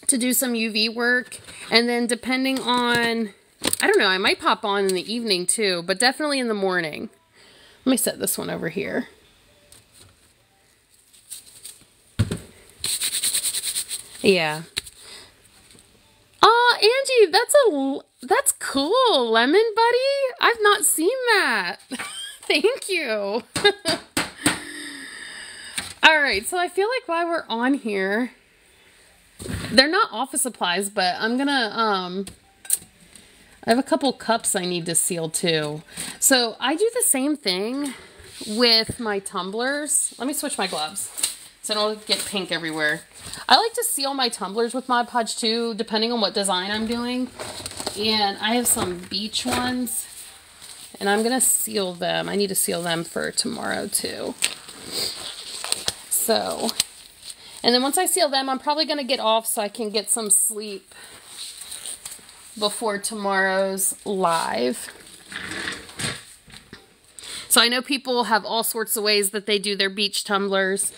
to do some UV work. And then depending on, I don't know, I might pop on in the evening too, but definitely in the morning. Let me set this one over here. Yeah. Oh, Angie, that's cool, Lemon Buddy. I've not seen that. Thank you. All right, so I feel like while we're on here, they're not office supplies, but I'm gonna, I have a couple cups I need to seal too. So I do the same thing with my tumblers. Let me switch my gloves so I don't get pink everywhere. I like to seal my tumblers with Mod Podge too, depending on what design I'm doing. And I have some beach ones, and I'm gonna seal them. I need to seal them for tomorrow too. So, and then once I seal them, I'm probably gonna get off so I can get some sleep before tomorrow's live. So I know people have all sorts of ways that they do their beach tumblers.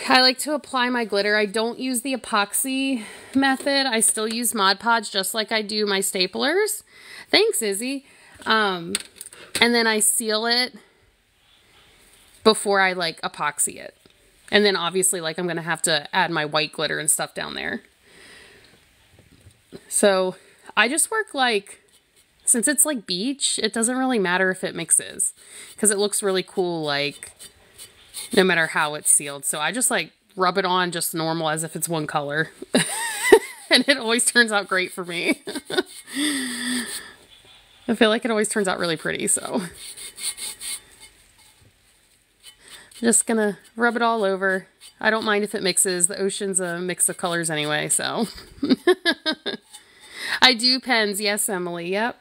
I like to apply my glitter. I don't use the epoxy method. I still use Mod Podge just like I do my staplers. Thanks, Izzy. And then I seal it before I like epoxy it. And then obviously like I'm going to have to add my white glitter and stuff down there. So I just work like, since it's like beach, it doesn't really matter if it mixes because it looks really cool like no matter how it's sealed. So I just like rub it on just normal as if it's one color. And it always turns out great for me. I feel like it always turns out really pretty, so. I'm just gonna rub it all over. I don't mind if it mixes. The ocean's a mix of colors anyway, so. I do pens. Yes, Emily. Yep.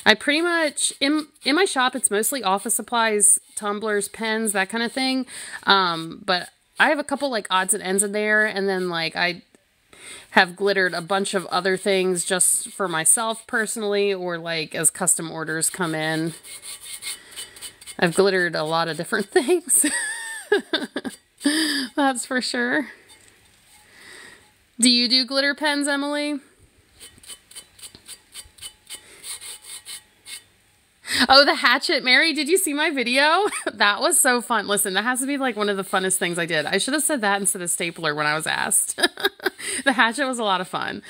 I pretty much, in my shop, it's mostly office supplies, tumblers, pens, that kind of thing. But I have a couple like odds and ends in there. And then like I have glittered a bunch of other things just for myself personally, or like as custom orders come in. I've glittered a lot of different things. That's for sure. Do you do glitter pens, Emily? Oh, the hatchet. Mary, did you see my video? That was so fun. Listen, that has to be like one of the funnest things I did. I should have said that instead of stapler when I was asked. The hatchet was a lot of fun.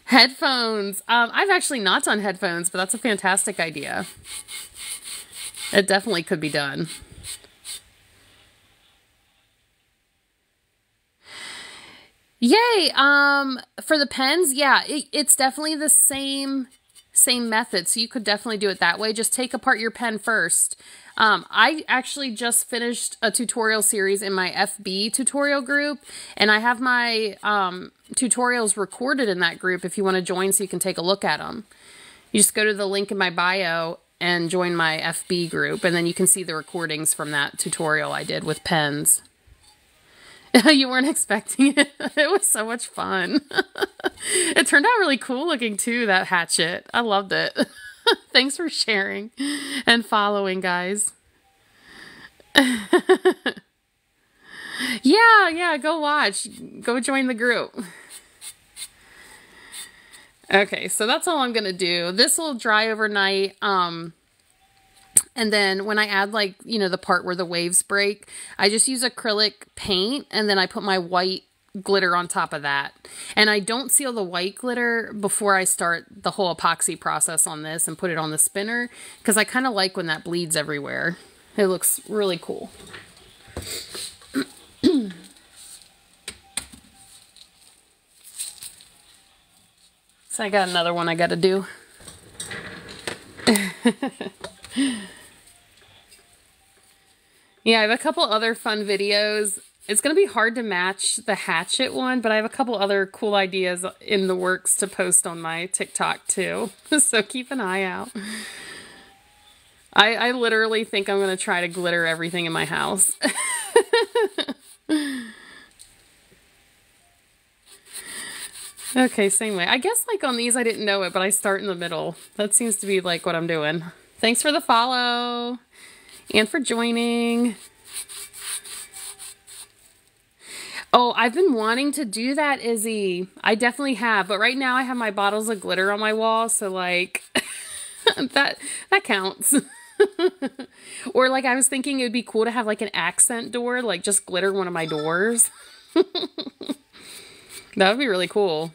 Headphones. I've actually not done headphones, but that's a fantastic idea. It definitely could be done. Yay! For the pens, yeah, it's definitely the same method. So you could definitely do it that way. Just take apart your pen first. I actually just finished a tutorial series in my FB tutorial group, and I have my tutorials recorded in that group if you want to join so you can take a look at them. You just go to the link in my bio and join my FB group, and then you can see the recordings from that tutorial I did with pens. You weren't expecting it. It was so much fun. It turned out really cool looking too, that hatchet. I loved it. Thanks for sharing and following, guys. Yeah, go watch. Go join the group. Okay, so that's all I'm going to do. This will dry overnight. And then when I add like, you know, the part where the waves break, I just use acrylic paint and then I put my white glitter on top of that. And I don't seal the white glitter before I start the whole epoxy process on this and put it on the spinner because I kind of like when that bleeds everywhere. It looks really cool. So I got another one I got to do. Yeah, I have a couple other fun videos. It's going to be hard to match the hatchet one, but I have a couple other cool ideas in the works to post on my TikTok too. So keep an eye out. I literally think I'm going to try to glitter everything in my house. Okay, same way. I guess like on these I didn't know it, but I start in the middle. That seems to be like what I'm doing. Thanks for the follow. And for joining. Oh, I've been wanting to do that, Izzy. I definitely have. But right now I have my bottles of glitter on my wall. So like, that counts. Or like I was thinking it would be cool to have like an accent door. Like just glitter one of my doors. That would be really cool.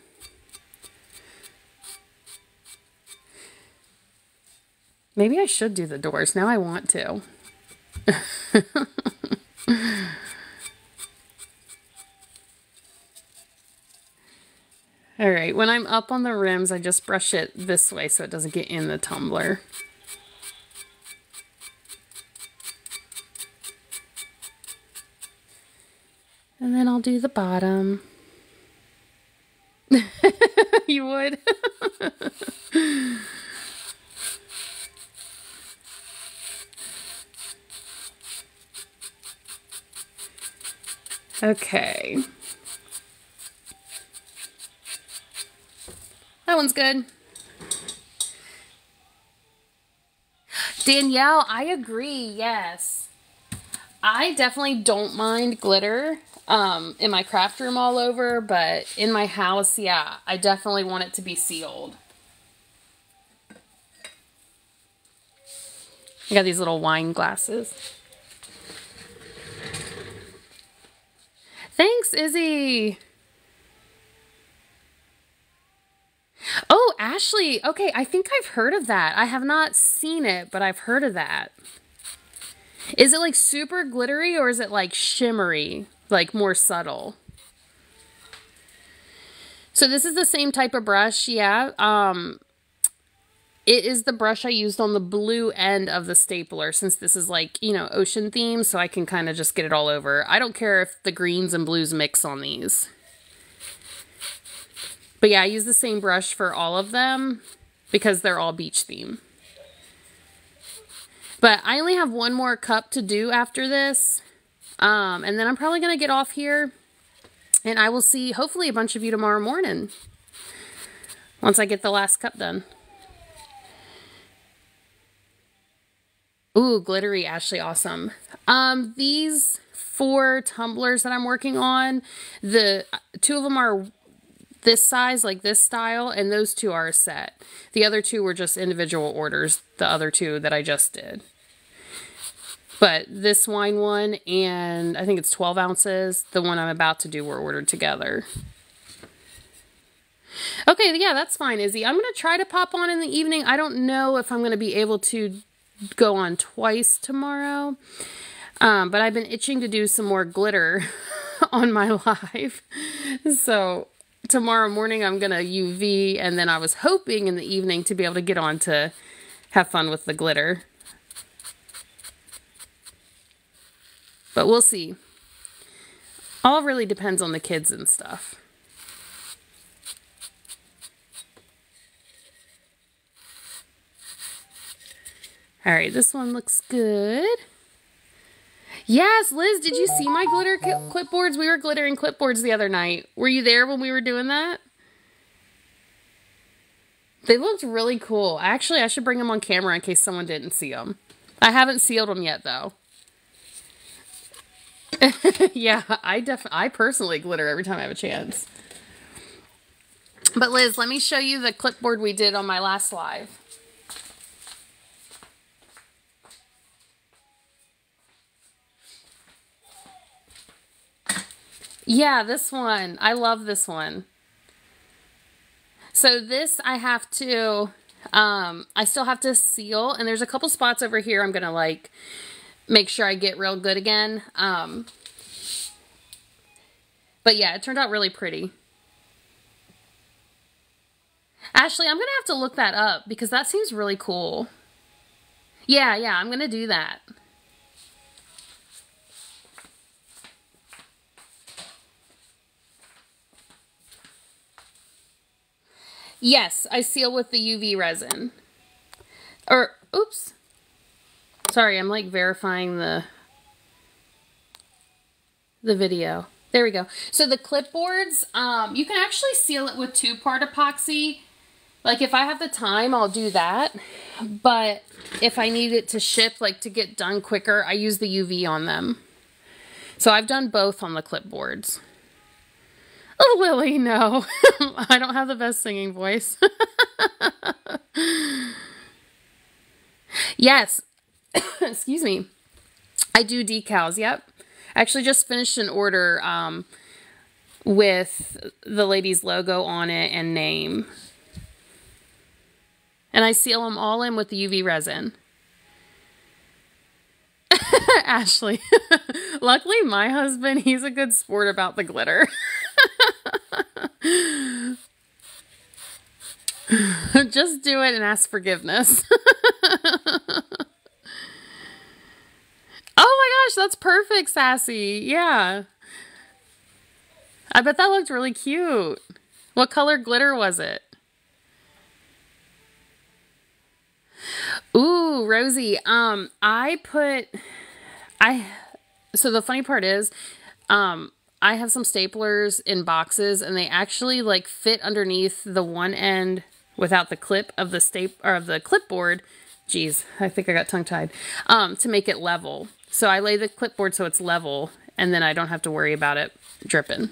Maybe I should do the doors. Now I want to. All right, when I'm up on the rims, I just brush it this way so it doesn't get in the tumbler. And then I'll do the bottom. You would? Okay. That one's good. Danielle, I agree, yes. I definitely don't mind glitter in my craft room all over, but in my house, yeah, I definitely want it to be sealed. I got these little wine glasses. Thanks, Izzy. Oh, Ashley. Okay, I think I've heard of that. I have not seen it, but I've heard of that. Is it like super glittery or is it like shimmery, like more subtle? So this is the same type of brush, yeah. It is the brush I used on the blue end of the stapler since this is like, you know, ocean theme, so I can kind of just get it all over. I don't care if the greens and blues mix on these. But yeah, I use the same brush for all of them because they're all beach theme. But I only have one more cup to do after this. And then I'm probably going to get off here. And I will see, hopefully, a bunch of you tomorrow morning. Once I get the last cup done. Ooh, glittery, Ashley, awesome. These 4 tumblers that I'm working on, the 2 of them are this size, like this style, and those 2 are a set. The other 2 were just individual orders, the other 2 that I just did. But this wine one, and I think it's 12 ounces, the one I'm about to do were ordered together. Okay, yeah, that's fine, Izzy. I'm going to try to pop on in the evening. I don't know if I'm going to be able to go on twice tomorrow. But I've been itching to do some more glitter on my live. So tomorrow morning I'm going to UV, and then I was hoping in the evening to be able to get on to have fun with the glitter. But we'll see. All really depends on the kids and stuff. All right, this one looks good. Yes, Liz, did you see my glitter clipboards? We were glittering clipboards the other night. Were you there when we were doing that? They looked really cool. Actually, I should bring them on camera in case someone didn't see them. I haven't sealed them yet, though. Yeah, I personally glitter every time I have a chance. But Liz, let me show you the clipboard we did on my last live. Yeah, this one. I love this one. So this I have to, I still have to seal, and there's a couple spots over here I'm going to like make sure I get real good again. But yeah, it turned out really pretty. Ashley, I'm going to have to look that up because that seems really cool. Yeah, I'm going to do that. Yes, I seal with the UV resin. Or, oops. Sorry, I'm like verifying the video. There we go. So the clipboards, you can actually seal it with 2-part epoxy. Like if I have the time, I'll do that. But if I need it to ship, like to get done quicker, I use the UV on them. So I've done both on the clipboards. Oh, Lily, no. I don't have the best singing voice. Yes. Excuse me. I do decals, yep. I actually just finished an order with the lady's logo on it and name. And I seal them all in with the UV resin. Ashley. Luckily, my husband, he's a good sport about the glitter. Just do it and ask forgiveness. Oh my gosh, that's perfect, Sassy. Yeah. I bet that looked really cute. What color glitter was it? Ooh, Rosie. So the funny part is, I have some staplers in boxes and they actually like fit underneath the one end without the clip of the clipboard. Geez, I think I got tongue-tied. To make it level. So I lay the clipboard so it's level and then I don't have to worry about it dripping.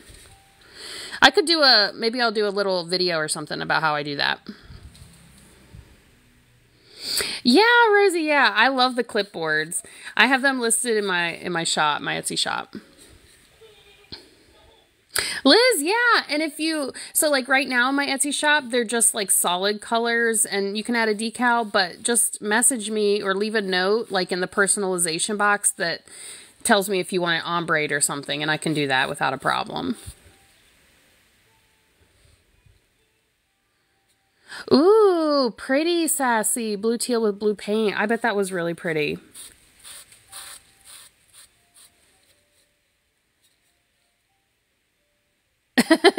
I could do maybe I'll do a little video or something about how I do that. Yeah, Rosie, yeah. I love the clipboards. I have them listed in my shop, my Etsy shop. Liz, yeah. And so like right now in my Etsy shop, they're just like solid colors and you can add a decal, but just message me or leave a note like in the personalization box that tells me if you want it ombre or something and I can do that without a problem. Ooh, pretty, Sassy. Blue teal with blue paint. I bet that was really pretty.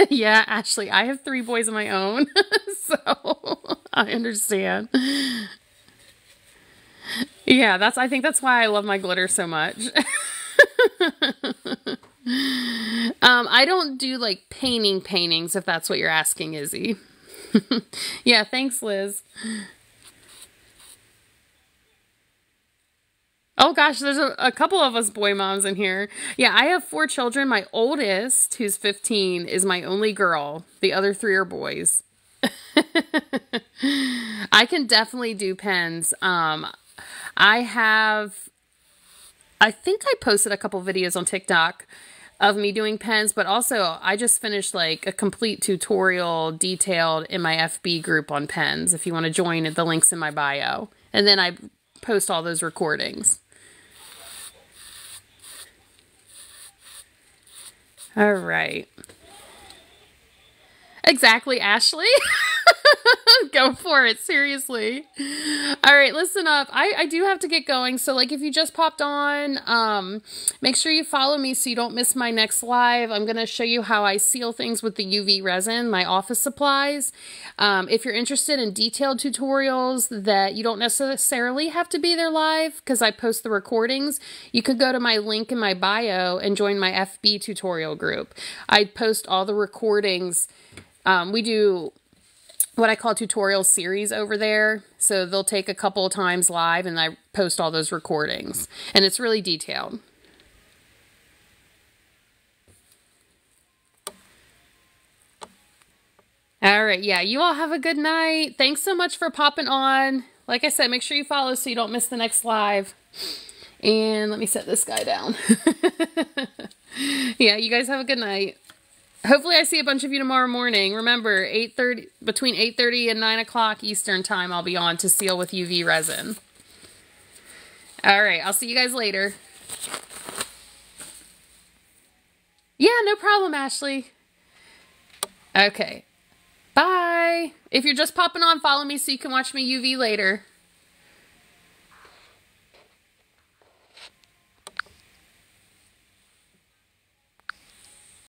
Yeah, Ashley, I have 3 boys of my own, so I understand. Yeah, I think that's why I love my glitter so much. I don't do like paintings, if that's what you're asking, Izzy. Yeah, thanks, Liz. Oh gosh, there's a couple of us boy moms in here. Yeah, I have 4 children. My oldest, who's 15, is my only girl. The other 3 are boys. I can definitely do pens. I think I posted a couple videos on TikTok of me doing pens, but also I just finished like a complete tutorial detailed in my FB group on pens. If you want to join, the link's in my bio. And then I post all those recordings. All right. Exactly, Ashley. Go for it, seriously. All right, listen up. I do have to get going. So like if you just popped on, make sure you follow me so you don't miss my next live. I'm going to show you how I seal things with the UV resin, my office supplies. If you're interested in detailed tutorials that you don't necessarily have to be there live because I post the recordings, you could go to my link in my bio and join my FB tutorial group. I post all the recordings. We do what I call tutorial series over there. So they'll take a couple of times live and I post all those recordings. And it's really detailed. All right. Yeah, you all have a good night. Thanks so much for popping on. Like I said, make sure you follow so you don't miss the next live. And let me set this guy down. Yeah, you guys have a good night. Hopefully I see a bunch of you tomorrow morning. Remember, between 8:30 and 9 o'clock Eastern time, I'll be on to seal with UV resin. All right, I'll see you guys later. Yeah, no problem, Ashley. Okay, bye. If you're just popping on, follow me so you can watch me UV later.